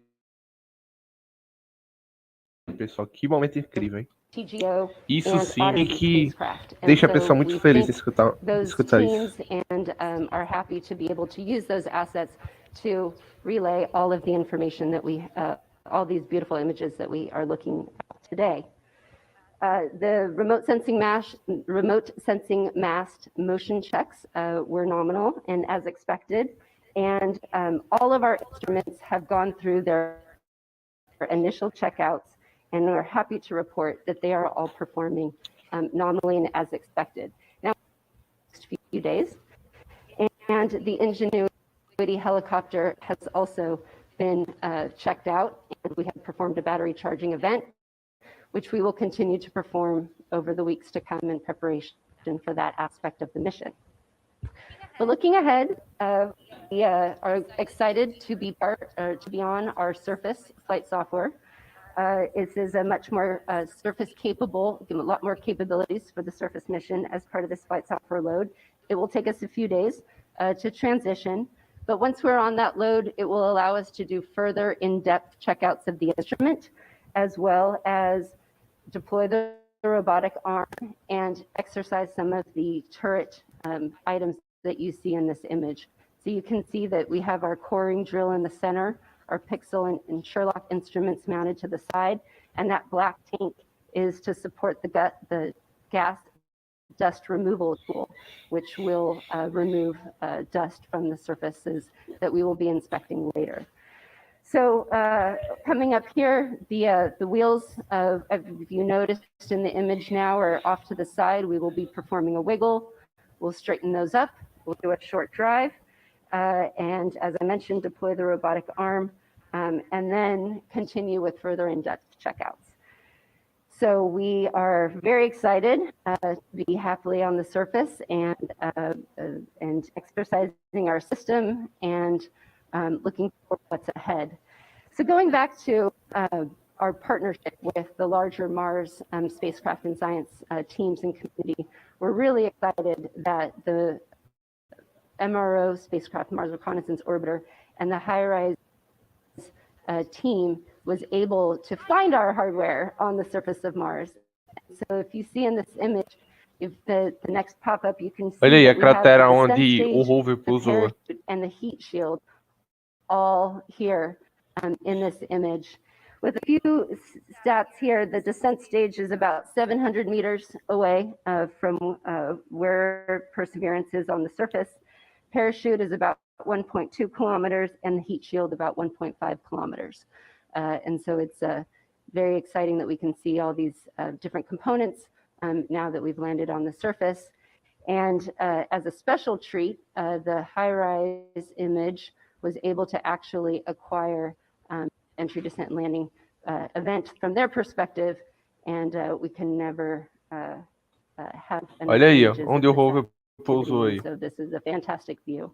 Pessoal, que momento incrível, hein? Isso sim que deixa a pessoa muito feliz de escutar isso. And are happy to be able to use those assets to relay all of the information that we, all these beautiful images that we are looking at today. The remote sensing mast motion checks were nominal and as expected, and all of our instruments have gone through their initial checkouts, and we're happy to report that they are all performing nominally and as expected. Now, next few days, and the Ingenuity helicopter has also been checked out, and we have performed a battery charging event, which we will continue to perform over the weeks to come in preparation for that aspect of the mission. But looking ahead, we are excited to be on our surface flight software. This is a much more surface capable, a lot more capabilities for the surface mission as part of this flight software load. It will take us a few days to transition, but once we're on that load, it will allow us to do further in-depth checkouts of the instrument, as well as deploy the robotic arm and exercise some of the turret items that you see in this image. So you can see that we have our coring drill in the center, our Pixel and Sherlock instruments mounted to the side, and that black tank is to support the gas dust removal tool, which will remove dust from the surfaces that we will be inspecting later. So coming up here, the wheels, if you noticed in the image now, are off to the side. We will be performing a wiggle. We'll straighten those up. We'll do a short drive. And as I mentioned, deploy the robotic arm, and then continue with further in-depth checkouts. So we are very excited to be happily on the surface and exercising our system and looking for what's ahead. So going back to our partnership with the larger Mars spacecraft and science teams and community, we're really excited that the MRO spacecraft, Mars Reconnaissance Orbiter, and the HiRISE team was able to find our hardware on the surface of Mars. So if you see in this image, if the next pop-up, you can see Olha aí a that we have the cratera descent onde o stage, rover the pousou. parachute, and the heat shield all here in this image. With a few stats here, the descent stage is about 700 meters away from where Perseverance is on the surface. Parachute is about 1.2 kilometers, and the heat shield about 1.5 kilometers. And so it's very exciting that we can see all these different components now that we've landed on the surface. And as a special treat, the HiRISE image was able to actually acquire entry, descent, and landing event from their perspective, and we can never have enough Olha aí, ó, images onde of o this rover pousou aí. activity. So this is a fantastic view.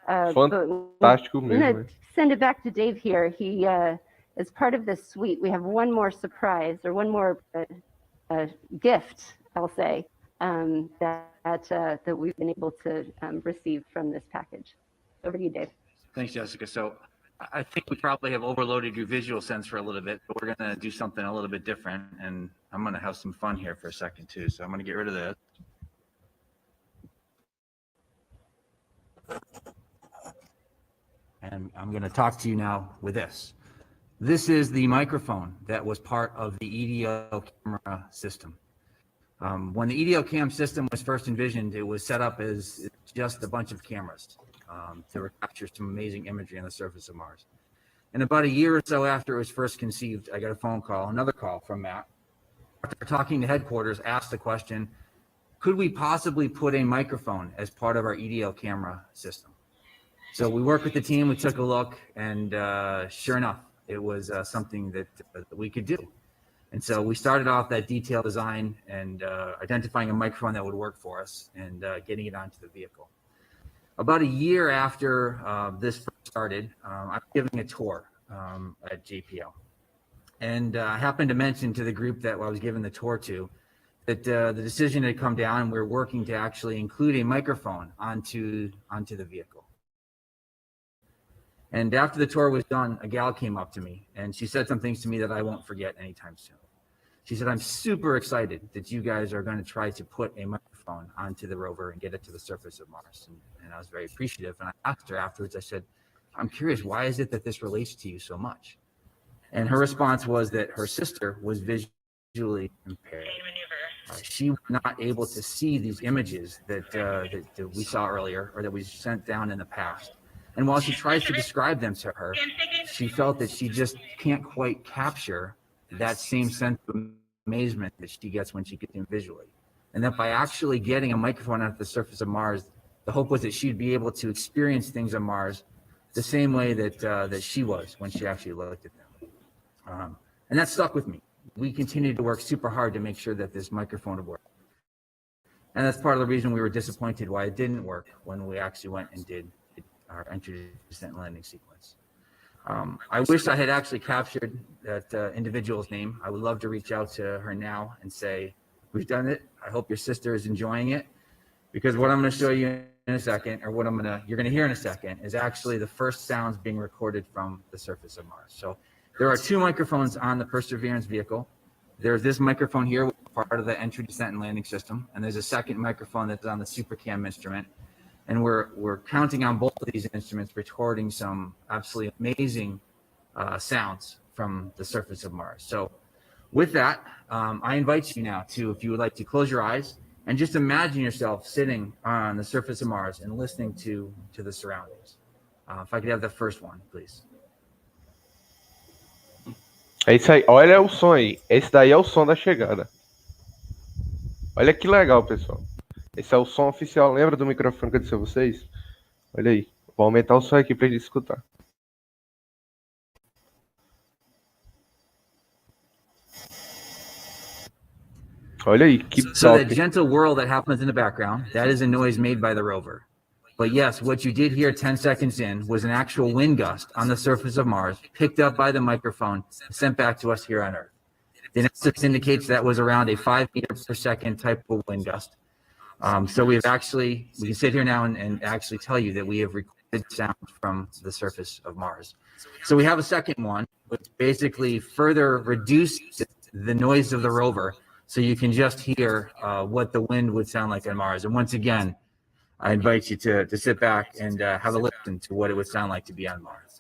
Fantástico I'm mesmo. going to send it back to Dave here. He, as part of this suite, we have one more surprise, or one more gift, I'll say, that we've been able to receive from this package. Over to you, Dave. Thanks, Jessica. So I think we probably have overloaded your visual sense for a little bit, but we're going to do something a little bit different, and I'm going to have some fun here for a second too. So I'm going to get rid of this. And I'm going to talk to you now with this. This is the microphone that was part of the EDO camera system. When the EDO cam system was first envisioned, it was set up as just a bunch of cameras to capture some amazing imagery on the surface of Mars. And about a year or so after it was first conceived, I got a phone call, another call from Matt. After talking to headquarters, asked the question, could we possibly put a microphone as part of our EDO camera system? So we worked with the team, we took a look, and sure enough, it was something that we could do. And so we started off that detailed design and identifying a microphone that would work for us and getting it onto the vehicle. About a year after this first started, I was giving a tour at JPL. And I happened to mention to the group that I was giving the tour to that the decision had come down and we were working to actually include a microphone onto the vehicle. And after the tour was done, a gal came up to me and she said some things to me that I won't forget anytime soon. She said, I'm super excited that you guys are going to try to put a microphone onto the rover and get it to the surface of Mars. And I was very appreciative. And I asked her afterwards, I said, I'm curious, why is it that this relates to you so much? And her response was that her sister was visually impaired. She was not able to see these images that we saw earlier or that we sent down in the past. And while she tries to describe them to her, she felt that she just can't quite capture that same sense of amazement that she gets when she gets them visually. And that by actually getting a microphone at the surface of Mars, the hope was that she'd be able to experience things on Mars the same way that she was when she actually looked at them. And that stuck with me. We continued to work super hard to make sure that this microphone would work. And that's part of the reason we were disappointed why it didn't work when we actually went and did our entry, descent, and landing sequence. I wish I had actually captured that individual's name. I would love to reach out to her now and say, we've done it. I hope your sister is enjoying it. Because what I'm going to show you in a second, or what you're going to hear in a second, is actually the first sounds being recorded from the surface of Mars. So there are two microphones on the Perseverance vehicle. There's this microphone here, which is part of the entry, descent, and landing system. And there's a second microphone that's on the SuperCam instrument. and we're counting on both of these instruments recording some absolutely amazing sounds from the surface of Mars. So with that, I invite you now to, if you would like to close your eyes and just imagine yourself sitting on the surface of Mars and listening to the surroundings. If I could have the first one, please. É isso aí, olha o som aí. Esse daí é o som da chegada. Olha que legal, pessoal. Esse é o som oficial. Lembra do microfone que eu disse a vocês? Olha aí. Vou aumentar o som aqui para eles escutar. Olha aí, que top. So that gentle whirl that happens in the background, that is a noise made by the rover. But yes, what you did hear 10 seconds in was an actual wind gust on the surface of Mars, picked up by the microphone, sent back to us here on Earth. The analysis indicates that was around a 5 meter per second type of wind gust. So we can sit here now and actually tell you that we have recorded sound from the surface of Mars. So we have a second one, which basically further reduced the noise of the rover, so you can just hear what the wind would sound like on Mars. And once again, I invite you to sit back and have a listen to what it would sound like to be on Mars.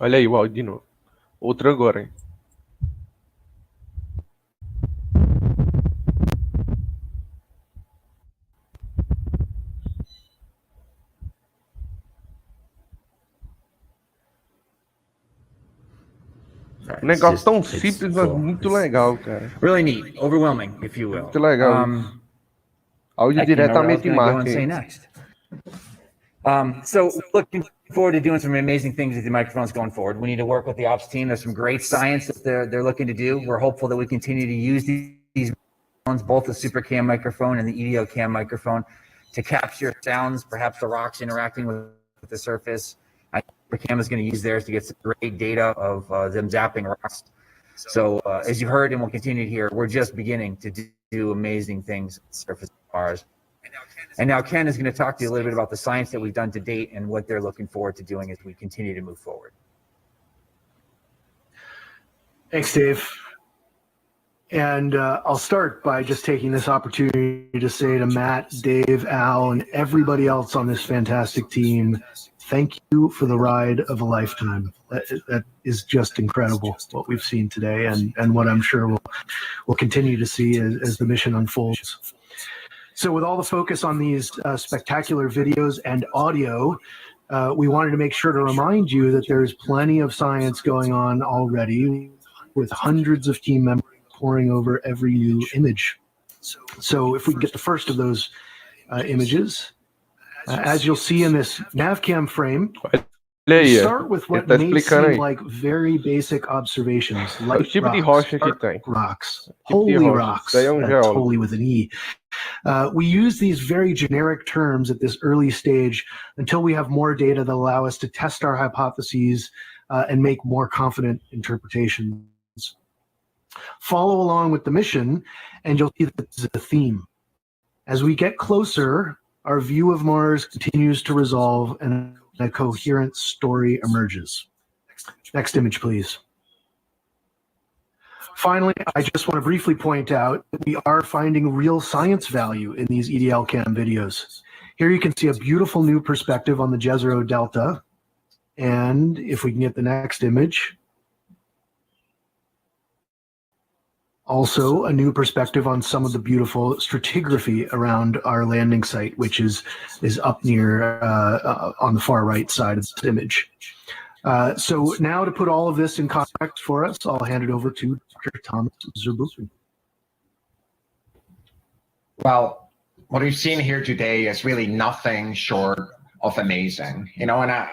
Olha aí o áudio de novo. Outro agora, hein? Um negócio tão simples, mas muito legal, cara. Really neat, overwhelming, if you will. Muito legal. Áudio diretamente de Marte. So looking forward to doing some amazing things with the microphones going forward. We need to work with the ops team. There's some great science that they're looking to do. We're hopeful that we continue to use these microphones, both the super cam microphone and the EDO cam microphone, to capture sounds, perhaps the rocks interacting with the surface. Cam is going to use theirs to get some great data of them zapping rocks. So as you heard and will continue to hear, we're just beginning to do amazing things on the surface of Mars. And now Ken is going to talk to you a little bit about the science that we've done to date and what they're looking forward to doing as we continue to move forward. Thanks, Dave. And I'll start by just taking this opportunity to say to Matt, Dave, Al, and everybody else on this fantastic team, thank you for the ride of a lifetime. That is just incredible, what we've seen today, and what I'm sure we'll continue to see as the mission unfolds. So with all the focus on these spectacular videos and audio, we wanted to make sure to remind you that there's plenty of science going on already, with hundreds of team members poring over every new image. So if we can get the first of those images, as you'll see in this navcam frame, we start with what may seem like very basic observations, like rocks, holy rocks, that's holy with an E. We use these very generic terms at this early stage until we have more data that allow us to test our hypotheses and make more confident interpretations. Follow along with the mission, and you'll see that this is a theme. As we get closer, our view of Mars continues to resolve and a coherent story emerges. Next image, please. Finally, I just want to briefly point out that we are finding real science value in these EDL cam videos. Here you can see a beautiful new perspective on the Jezero Delta. And if we can get the next image, also a new perspective on some of the beautiful stratigraphy around our landing site, which is up near on the far right side of this image. So now to put all of this in context for us, I'll hand it over to Dr. Thomas Zerbuchin. Well, what we've seen here today is really nothing short of amazing. You know, and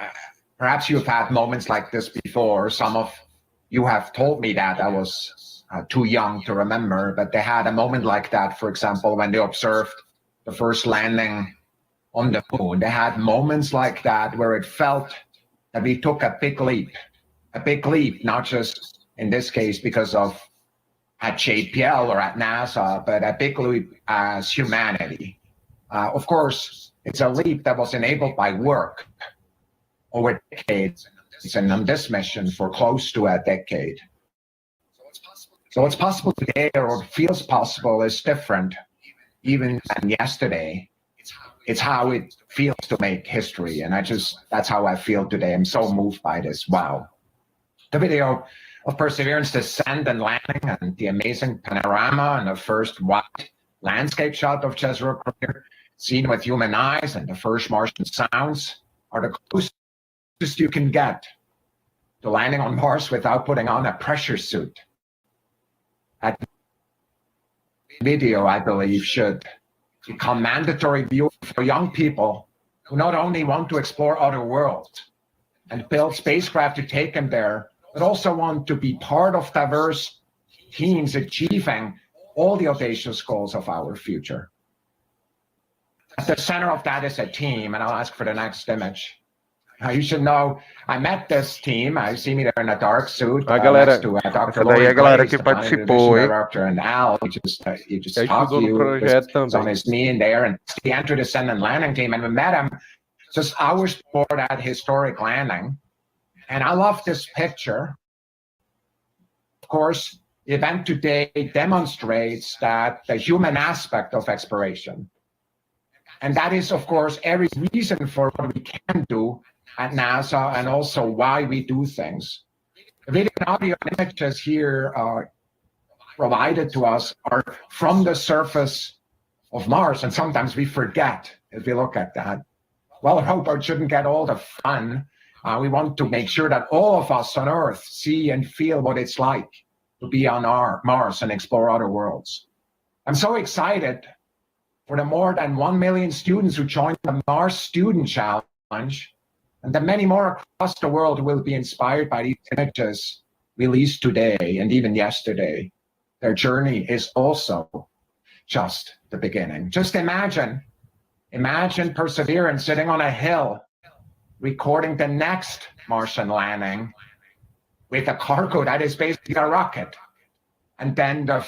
perhaps you've had moments like this before. Some of you have told me that I was too young to remember, but they had a moment like that, for example, when they observed the first landing on the moon. They had moments like that where it felt that we took a big leap, not just in this case because of at JPL or at NASA, but a big leap as humanity. Of course, it's a leap that was enabled by work over decades, and on this mission for close to a decade. So what's possible today, or what feels possible, is different, even than yesterday. It's how it feels to make history. And that's how I feel today. I'm so moved by this. Wow. The video of Perseverance descent and landing and the amazing panorama and the first wide landscape shot of Jezero crater seen with human eyes and the first Martian sounds are the closest you can get to landing on Mars without putting on a pressure suit. That video, I believe, should become mandatory view for young people who not only want to explore other worlds and build spacecraft to take them there, but also want to be part of diverse teams achieving all the audacious goals of our future. At the center of that is a team, and I'll ask for the next image. You should know, I met this team. I see me there in a dark suit. Galera, to, Dr. essa daí é a galera que Grace, participou, hein? Director, and Al, he just talked Ajudou to no you. projeto It's on também. his knee in there, and he entered the descent and landing team, and we met him just hours before that historic landing. And I love this picture. Of course, the event today demonstrates that the human aspect of exploration. And that is, of course, every reason for what we can do at NASA and also why we do things. The video and audio images here provided to us are from the surface of Mars, and sometimes we forget if we look at that. Well, Rover shouldn't get all the fun. We want to make sure that all of us on Earth see and feel what it's like to be on Mars and explore other worlds. I'm so excited for the more than 1 million students who joined the Mars Student Challenge, and the many more across the world who will be inspired by these images released today and even yesterday. Their journey is also just the beginning. Just imagine Perseverance sitting on a hill recording the next Martian landing with a cargo that is basically a rocket, and then the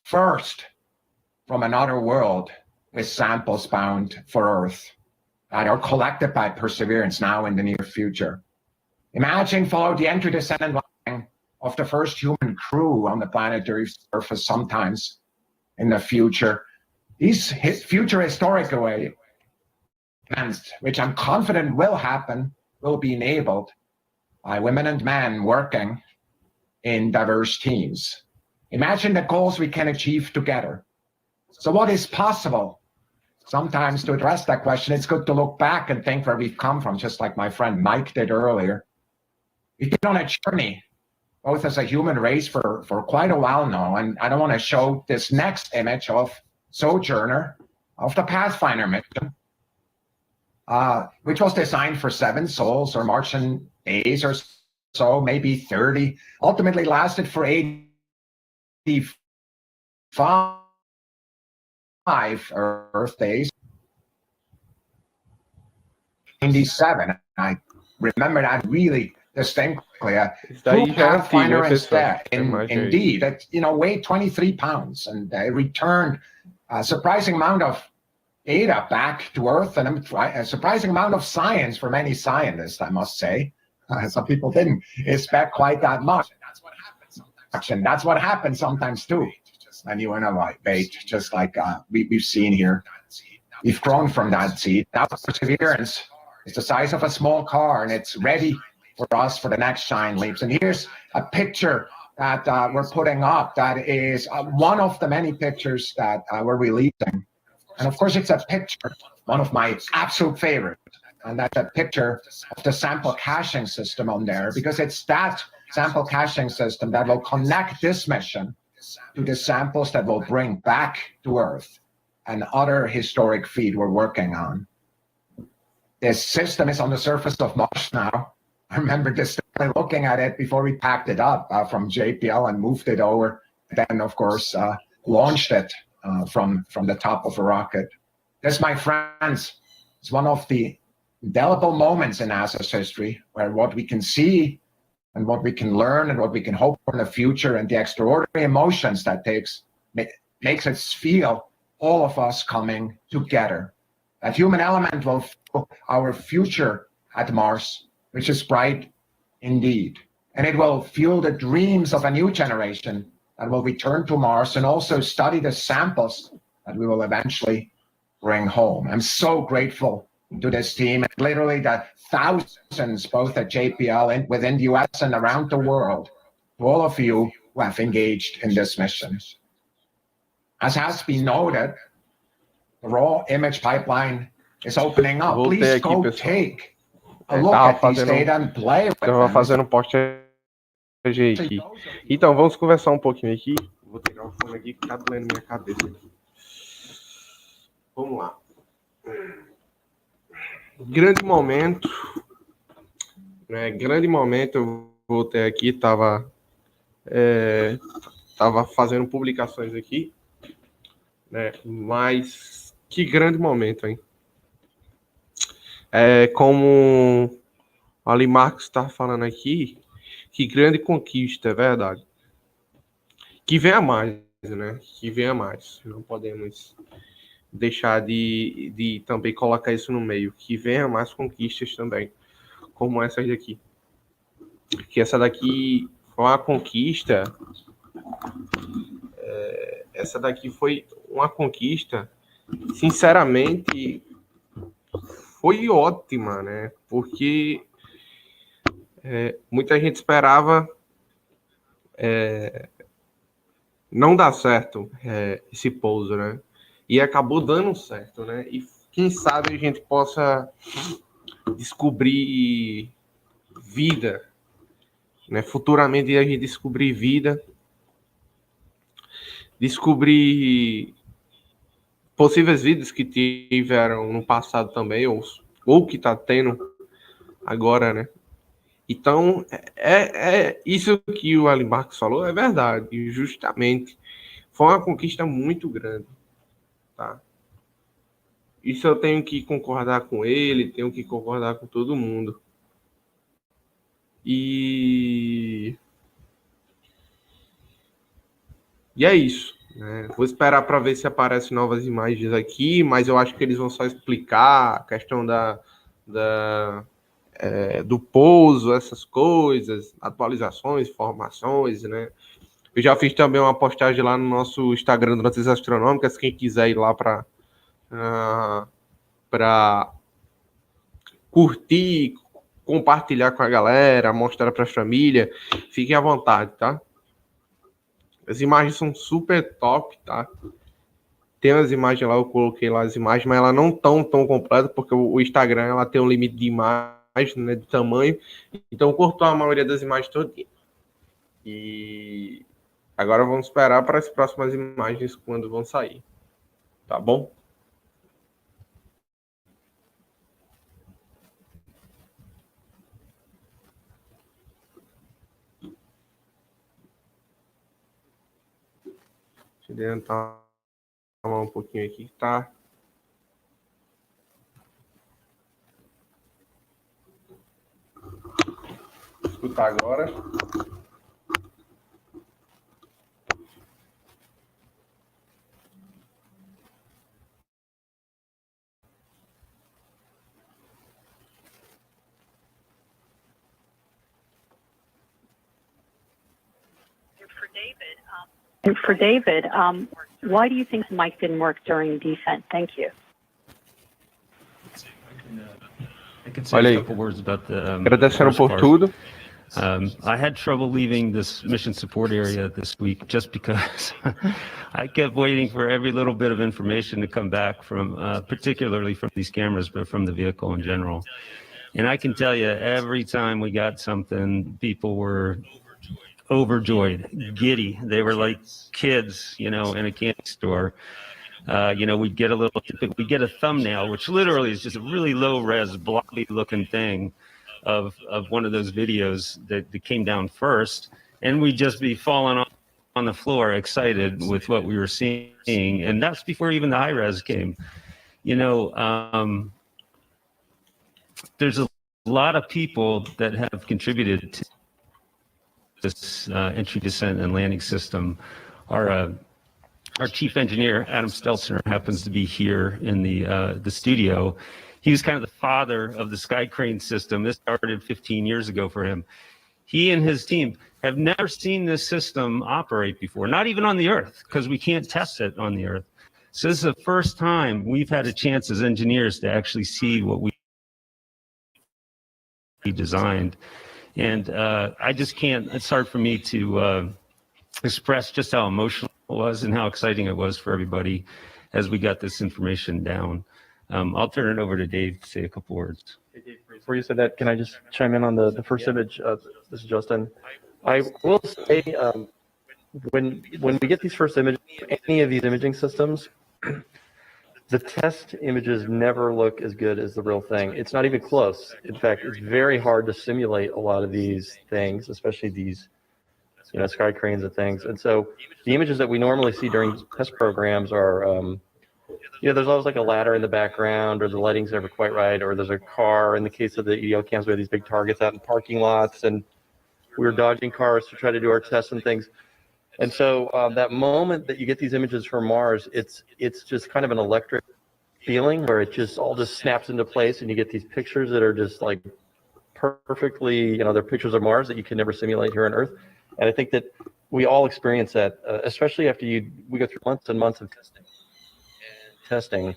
first from another world with samples bound for Earth that are collected by Perseverance now in the near future. Imagine follow the entry, descent, and landing of the first human crew on the planetary surface sometimes in the future. These future historic events, which I'm confident will happen, will be enabled by women and men working in diverse teams. Imagine the goals we can achieve together. So what is possible? Sometimes to address that question, it's good to look back and think where we've come from, just like my friend Mike did earlier. We've been on a journey, both as a human race for quite a while now, and I don't want to show this next image of Sojourner of the Pathfinder mission, which was designed for 7 souls or Martian days or so, maybe 30, ultimately lasted for 85 Earth days. 97, I remember that really distinctly. True Pathfinder indeed, that weighed 23 pounds, and returned a surprising amount of data back to Earth, and a surprising amount of science for many scientists, I must say. Some people didn't expect quite that much. And that's what happens sometimes too. And you innovate, just like we've seen here. We've grown from that seed. Now Perseverance is the size of a small car, and it's ready for us for the next giant leaps. And here's a picture that we're putting up that is one of the many pictures that we're releasing. And of course, it's a picture, one of my absolute favorites. And that's a picture of the sample caching system on there, because it's that sample caching system that will connect this mission to the samples that will bring back to Earth and other historic feed we're working on. This system is on the surface of Mars now. I remember distinctly looking at it before we packed it up from JPL and moved it over. Then, of course, launched it from the top of a rocket. This, my friends, is one of the indelible moments in NASA's history where what we can see and what we can learn and what we can hope for in the future and the extraordinary emotions that makes us feel all of us coming together. That human element will fuel our future at Mars, which is bright indeed. And it will fuel the dreams of a new generation that will return to Mars and also study the samples that we will eventually bring home. I'm so grateful to this team, and literally the thousands, both at JPL and within the US and around the world, to all of you who have engaged in this mission. As has been noted, the raw image pipeline is opening up. Please go take a look at these data and play with them. Estava fazendo um post aqui. Então, vamos conversar um pouquinho aqui. Vou pegar o fone aqui que tá doendo minha cabeça aqui. Vamos lá. Grande momento. Né? Grande momento. Eu voltei aqui, tava fazendo publicações aqui. Né? Mas que grande momento, hein? Como o Ali Marcos está falando aqui, que grande conquista, é verdade. Que venha mais, né? Que venha mais. Não podemos deixar de também colocar isso no meio. Que venha mais conquistas também, como essa daqui. Que essa daqui foi uma conquista. Essa daqui foi uma conquista, sinceramente, foi ótima, né? Porque muita gente esperava não dar certo esse pouso, né? E acabou dando certo, né? E quem sabe a gente possa descobrir vida, né? Futuramente a gente descobrir vida, descobrir possíveis vidas que tiveram no passado também, ou que está tendo agora, né? Então, isso que o Ali Marcos falou é verdade, justamente. Foi uma conquista muito grande, tá? Isso eu tenho que concordar com ele, tenho que concordar com todo mundo. E é isso, né? Vou esperar para ver se aparecem novas imagens aqui, mas eu acho que eles vão só explicar a questão do pouso, essas coisas, atualizações, informações, né? Eu já fiz também uma postagem lá no nosso Instagram do Notícias Astronômicas, quem quiser ir lá para curtir, compartilhar com a galera, mostrar para a família, fiquem à vontade, tá? As imagens são super top, tá? Tem as imagens lá, eu coloquei lá as imagens, mas elas não estão tão completas, porque o Instagram ela tem um limite de imagem, né, de tamanho, então cortou a maioria das imagens todinha. E agora vamos esperar para as próximas imagens quando vão sair, tá bom? Deixa eu tentar um pouquinho aqui, tá? Vou escutar agora. And for David, why do you think the mic didn't work during descent? Thank you. I can say a couple words about the agradecendo por tudo. I had trouble leaving this mission support area this week just because I kept waiting for every little bit of information to come back from, particularly from these cameras, but from the vehicle in general. And I can tell you, every time we got something, people were overjoyed, giddy. They were like kids, in a candy store. We'd get a thumbnail, which literally is just a really low res, blobby looking thing of one of those videos that came down first. And we'd just be falling on the floor, excited with what we were seeing. And that's before even the high res came. There's a lot of people that have contributed to this entry, descent, and landing system. Our chief engineer, Adam Stelzner, happens to be here in the studio. He was kind of the father of the sky crane system. This started 15 years ago for him. He and his team have never seen this system operate before, not even on the Earth, because we can't test it on the Earth. So this is the first time we've had a chance as engineers to actually see what we designed. And I just can't, it's hard for me to express just how emotional it was and how exciting it was for everybody as we got this information down. I'll turn it over to Dave to say a couple words. Hey, Dave, before you said that, can I just chime in on the first image? This is Justin. I will say, when we get these first images, any of these imaging systems, the test images never look as good as the real thing. It's not even close. In fact, it's very hard to simulate a lot of these things, especially these, you know, sky cranes and things. And so the images that we normally see during test programs are, you know, there's always like a ladder in the background, or the lighting's never quite right, or there's a car. In the case of the EDL cams, we have these big targets out in parking lots, and we were dodging cars to try to do our tests and things. And so that moment that you get these images from Mars, it's just kind of an electric feeling where it just all just snaps into place, and you get these pictures that are just like perfectly, you know, they're pictures of Mars that you can never simulate here on Earth. And I think that we all experience that, especially after we go through months and months of testing,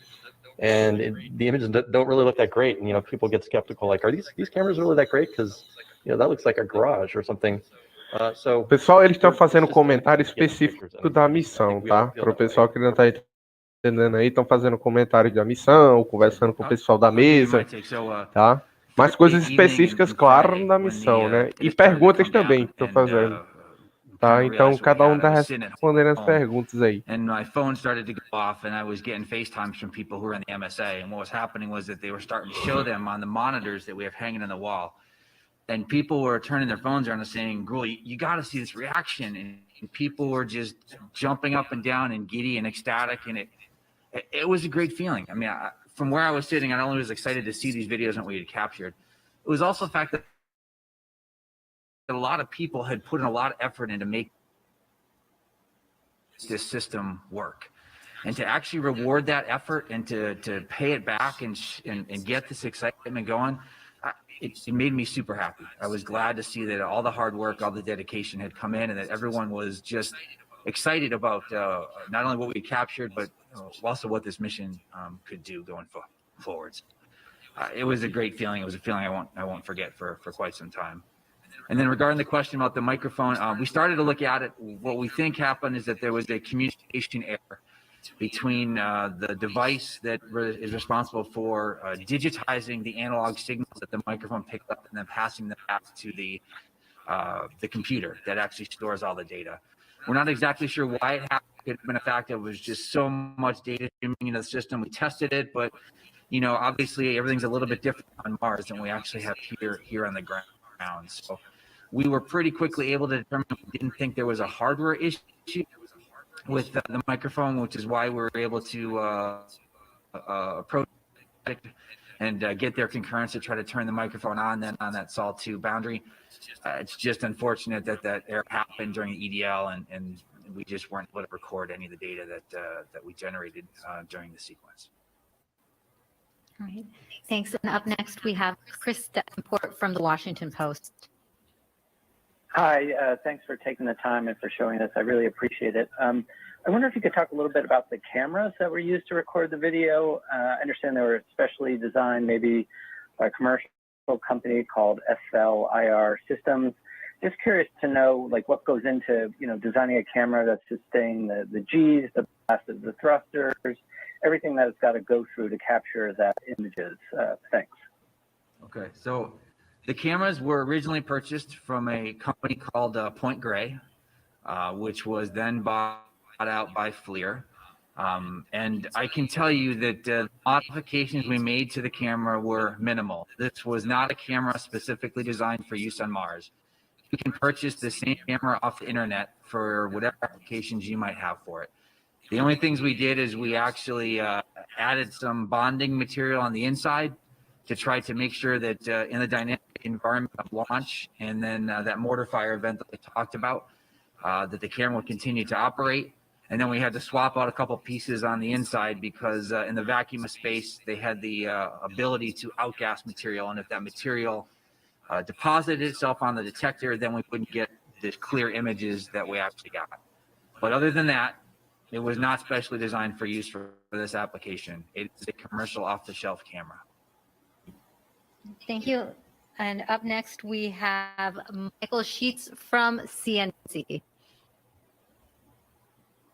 and the images don't really look that great. And, you know, people get skeptical, like, are these cameras really that great? Because, you know, that looks like a garage or something. Pessoal, eles estão fazendo um comentário específico da missão, tá? Para o pessoal que não está entendendo aí, estão fazendo comentário da missão, conversando com o pessoal da mesa, tá? Mas coisas específicas, claro, da missão, né? E perguntas também que estão fazendo, tá? Então, cada um está respondendo as perguntas aí. And my phone started to go off, and I was getting FaceTimes from people who were in the MSA. And what was happening was that they were starting to show them on the monitors that we have hanging on the wall. And people were turning their phones around and saying, Gruel, you got to see this reaction. And people were just jumping up and down and giddy and ecstatic. And it was a great feeling. I mean, from where I was sitting, I not only was excited to see these videos that we had captured, it was also the fact that a lot of people had put in a lot of effort into making this system work. And to actually reward that effort and to pay it back and get this excitement going, it made me super happy. I was glad to see that all the hard work, all the dedication had come in, and that everyone was just excited about not only what we captured, but also what this mission could do going forwards. It was a great feeling. It was a feeling I won't forget for quite some time. And then regarding the question about the microphone, we started to look at it. What we think happened is that there was a communication error between the device that is responsible for digitizing the analog signals that the microphone picked up and then passing them back to the computer that actually stores all the data. We're not exactly sure why it happened. It could have been a fact that it was just so much data streaming into the system. We tested it, but, you know, obviously everything's a little bit different on Mars than we actually have here on the ground. So we were pretty quickly able to determine we didn't think there was a hardware issue with the microphone, which is why we were able to approach it and get their concurrence to try to turn the microphone on then on that SAL 2 boundary. It's just unfortunate that error happened during the EDL, and we just weren't able to record any of the data that we generated during the sequence. All right, thanks. And up next, we have Chris Davenport from the Washington Post. Hi, thanks for taking the time and for showing us. I really appreciate it. I wonder if you could talk a little bit about the cameras that were used to record the video. I understand they were specially designed, maybe by a commercial company called SLIR Systems. Just curious to know, like, what goes into, you know, designing a camera that's sustain the G's, the blast of the thrusters, everything that it's got to go through to capture that images. Thanks. Okay, so the cameras were originally purchased from a company called Point Grey, which was then bought out by FLIR. And I can tell you that the modifications we made to the camera were minimal. This was not a camera specifically designed for use on Mars. You can purchase the same camera off the internet for whatever applications you might have for it. The only things we did is we actually added some bonding material on the inside to try to make sure that in the dynamic environment of launch and then that mortar fire event that we talked about, that the camera would continue to operate. And then we had to swap out a couple pieces on the inside because in the vacuum of space, they had the ability to outgas material. And if that material deposited itself on the detector, then we wouldn't get the clear images that we actually got. But other than that, It was not specially designed for use for this application. It's a commercial off-the-shelf camera. Thank you. And up next, we have Michael Sheets from CNC.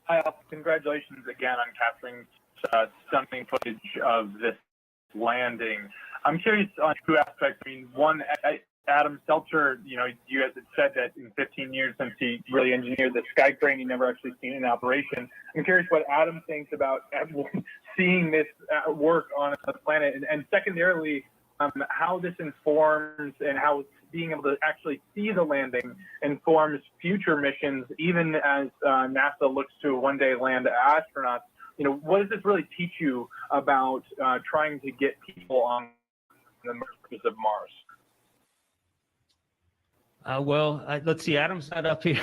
Hi, Al. Congratulations again on capturing stunning footage of this landing. I'm curious on two aspects. I mean, one, Adam Seltzer, you guys had said that in 15 years since he really engineered the sky crane, he never actually seen it in operation. I'm curious what Adam thinks about seeing this work on the planet, and secondarily, how this informs and how being able to actually see the landing informs future missions, even as NASA looks to one day land astronauts. What does this really teach you about trying to get people on the surface of Mars? Let's see. Adam's not up here,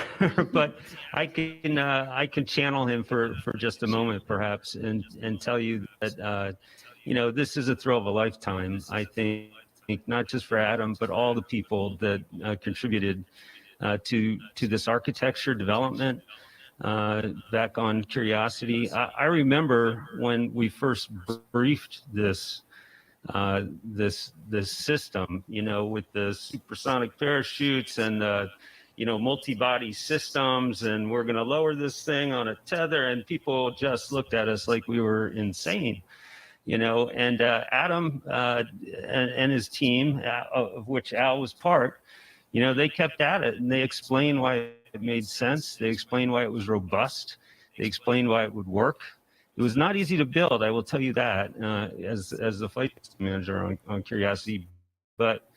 but I can channel him for just a moment, perhaps, and tell you that this is a thrill of a lifetime. I think not just for Adam, but all the people that contributed to this architecture development back on Curiosity. I remember when we first briefed this system, with the supersonic parachutes and multi-body systems, and we're going to lower this thing on a tether, and people just looked at us like we were insane, and Adam and his team, of which Al was part, they kept at it, and they explained why it made sense. They explained why it was robust. They explained why it would work. It was not easy to build, I will tell you that, as the flight manager on Curiosity. But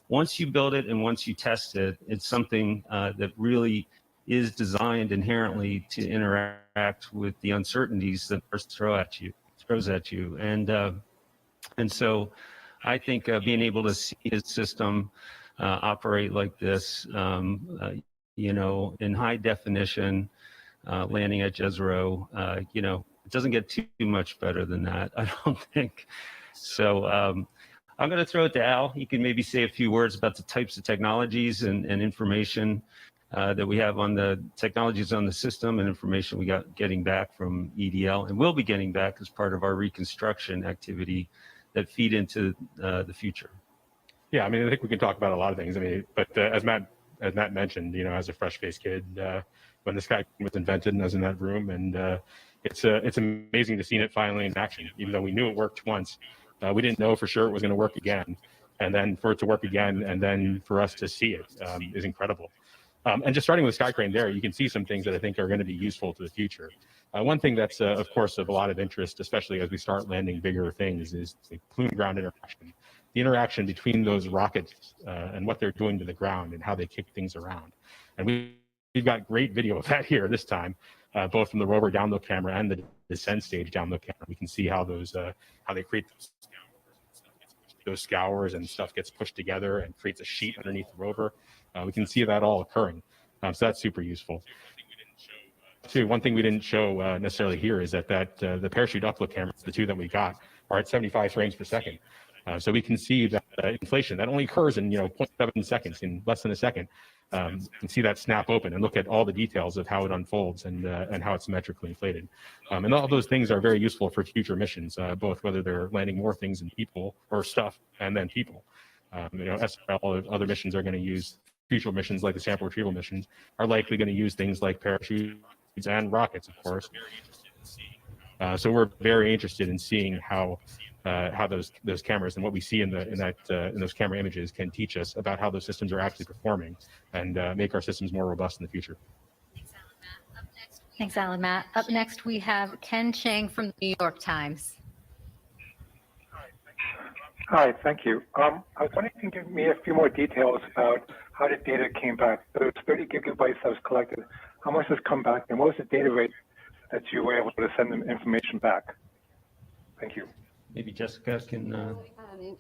once you build it and once you test it, it's something that really is designed inherently to interact with the uncertainties that Earth throws at you. And so I think being able to see his system operate like this, in high definition, landing at Jezero, it doesn't get too much better than that, I don't think. So I'm going to throw it to Al. He can maybe say a few words about the types of technologies and information that we have on the technologies on the system, and information we got getting back from EDL, and will be getting back as part of our reconstruction activity that feed into the future. Yeah, I think we can talk about a lot of things. But as Matt mentioned, as a fresh-faced kid, when this guy was invented, and I was in that room, and it's amazing to see it finally in action. Even though we knew it worked once, we didn't know for sure it was going to work again, and then for it to work again, and then for us to see it is incredible. And just starting with Sky Crane there, you can see some things that I think are going to be useful to the future. One thing that's, of course, of a lot of interest, especially as we start landing bigger things, is the plume ground interaction. The interaction between those rockets and what they're doing to the ground and how they kick things around. And we've got great video of that here this time, both from the rover download camera and the descent stage download camera. We can see how those how they create those scours and stuff gets pushed together and creates a sheet underneath the rover. We can see that all occurring. So that's super useful. One thing we didn't show necessarily here is that the parachute upload cameras, the two that we got, are at 75 frames per second. So we can see that inflation that only occurs in 0.7 seconds, in less than a second. You can see that snap open and look at all the details of how it unfolds and how it's symmetrically inflated. And all those things are very useful for future missions, both whether they're landing more things and people or stuff and then people. SRL, other missions are going to use future missions like the sample retrieval missions are likely going to use things like parachutes and rockets, of course. So we're very interested in seeing how those cameras and what we see in those camera images can teach us about how those systems are actually performing and make our systems more robust in the future. Thanks, Alan. Matt. Up next, we have Ken Chang from the New York Times. Hi, thank you. I was wondering if you can give me a few more details about how the data came back. So it's 30 gigabytes that was collected. How much has come back, and what was the data rate that you were able to send them information back? Thank you. Maybe Jessica can.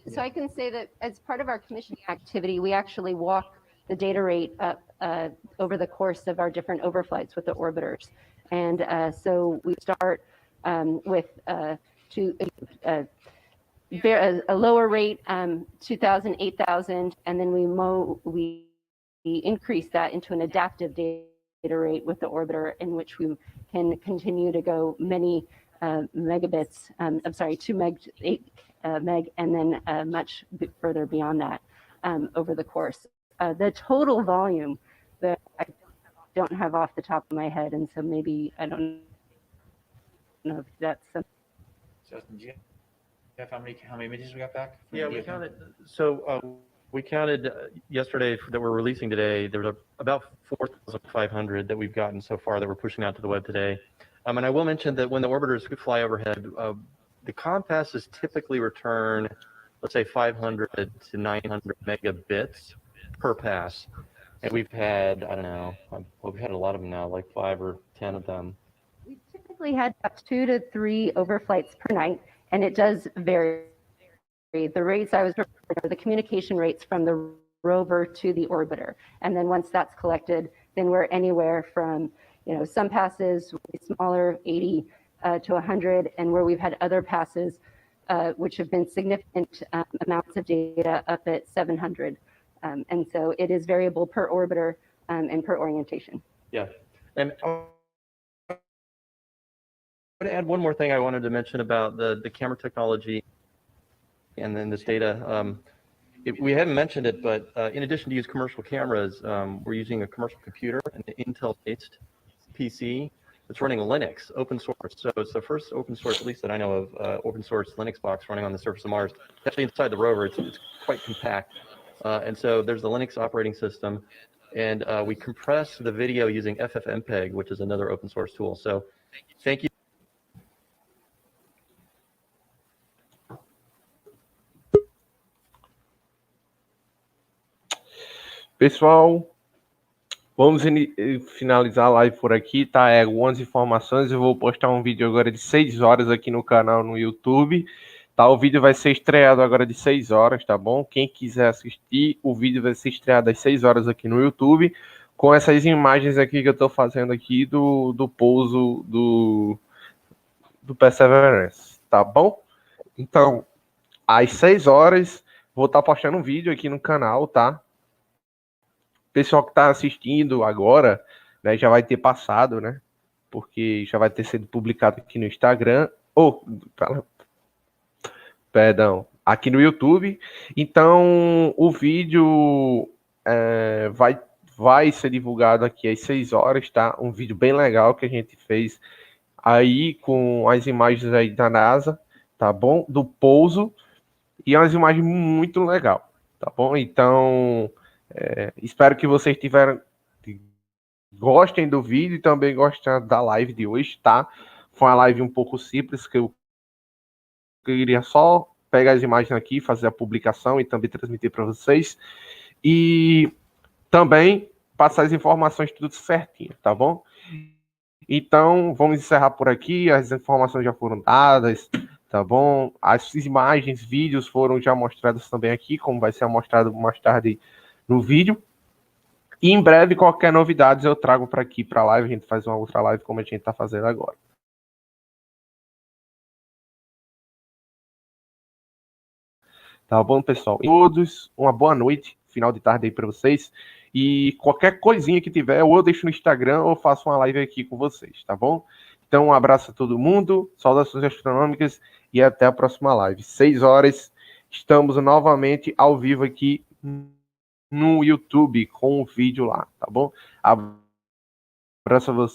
So I can say that as part of our commissioning activity, we actually walk the data rate up over the course of our different overflights with the orbiters. And so we start with a lower rate, 2,000, 8,000, and then we increase that into an adaptive data rate with the orbiter, in which we can continue to go many megabits, 2 meg, 8 meg, and then much further beyond that over the course. The total volume that I don't have off the top of my head, and so maybe I don't know if that's something. Justin, do you have how many images we got back? Yeah, we counted. So we counted yesterday that we're releasing today. There were about 4,500 that we've gotten so far that we're pushing out to the web today. And I will mention that when the orbiters fly overhead, the compasses typically return, let's say 500 to 900 megabits per pass. And we've had, I don't know, well, we've had a lot of them now, like 5 or 10 of them. We typically had about 2 to 3 overflights per night, and it does vary. The rates I was referring to are the communication rates from the rover to the orbiter. And then once that's collected, then we're anywhere from, some passes smaller, 80 to 100, and where we've had other passes which have been significant amounts of data up at 700. And so it is variable per orbiter and per orientation. Yeah. And I want to add one more thing I wanted to mention about the camera technology and then this data. We haven't mentioned it, but in addition to use commercial cameras, we're using a commercial computer, an Intel-based PC that's running Linux, open source. So it's the first open source, at least that I know of, open source Linux box running on the surface of Mars. Actually, inside the rover, it's quite compact. And so there's the Linux operating system, and we compress the video using FFmpeg, which is another open source tool. So thank you. Pessoal, vamos finalizar a live por aqui, tá? Algumas informações, eu vou postar um vídeo agora de 6 horas aqui no canal no YouTube, tá? O vídeo vai ser estreado agora de 6 horas, tá bom? Quem quiser assistir, o vídeo vai ser estreado às 6 horas aqui no YouTube, com essas imagens aqui que eu tô fazendo aqui do pouso do Perseverance, tá bom? Então, às 6 horas, vou estar postando um vídeo aqui no canal, tá? Pessoal que está assistindo agora, né, já vai ter passado, né? Porque já vai ter sido publicado aqui no Instagram, aqui no YouTube. Então, o vídeo vai ser divulgado aqui às 6 horas, tá? Um vídeo bem legal que a gente fez aí com as imagens aí da NASA, tá bom? Do pouso, e é umas imagens muito legal, tá bom? Então... espero que vocês gostem do vídeo e também gostem da live de hoje, tá? Foi uma live um pouco simples, que eu queria só pegar as imagens aqui, fazer a publicação e também transmitir para vocês. E também passar as informações tudo certinho, tá bom? Então, vamos encerrar por aqui, as informações já foram dadas, tá bom? As imagens, vídeos foram já mostrados também aqui, como vai ser mostrado mais tarde no vídeo. E em breve, qualquer novidade eu trago para aqui, para a live. A gente faz uma outra live como a gente está fazendo agora. Tá bom, pessoal? Todos, uma boa noite, final de tarde aí para vocês. E qualquer coisinha que tiver, ou eu deixo no Instagram ou faço uma live aqui com vocês, tá bom? Então, um abraço a todo mundo, saudações astronômicas e até a próxima live. 6 horas, estamos novamente ao vivo aqui no YouTube com o vídeo lá, tá bom? Abraço a você.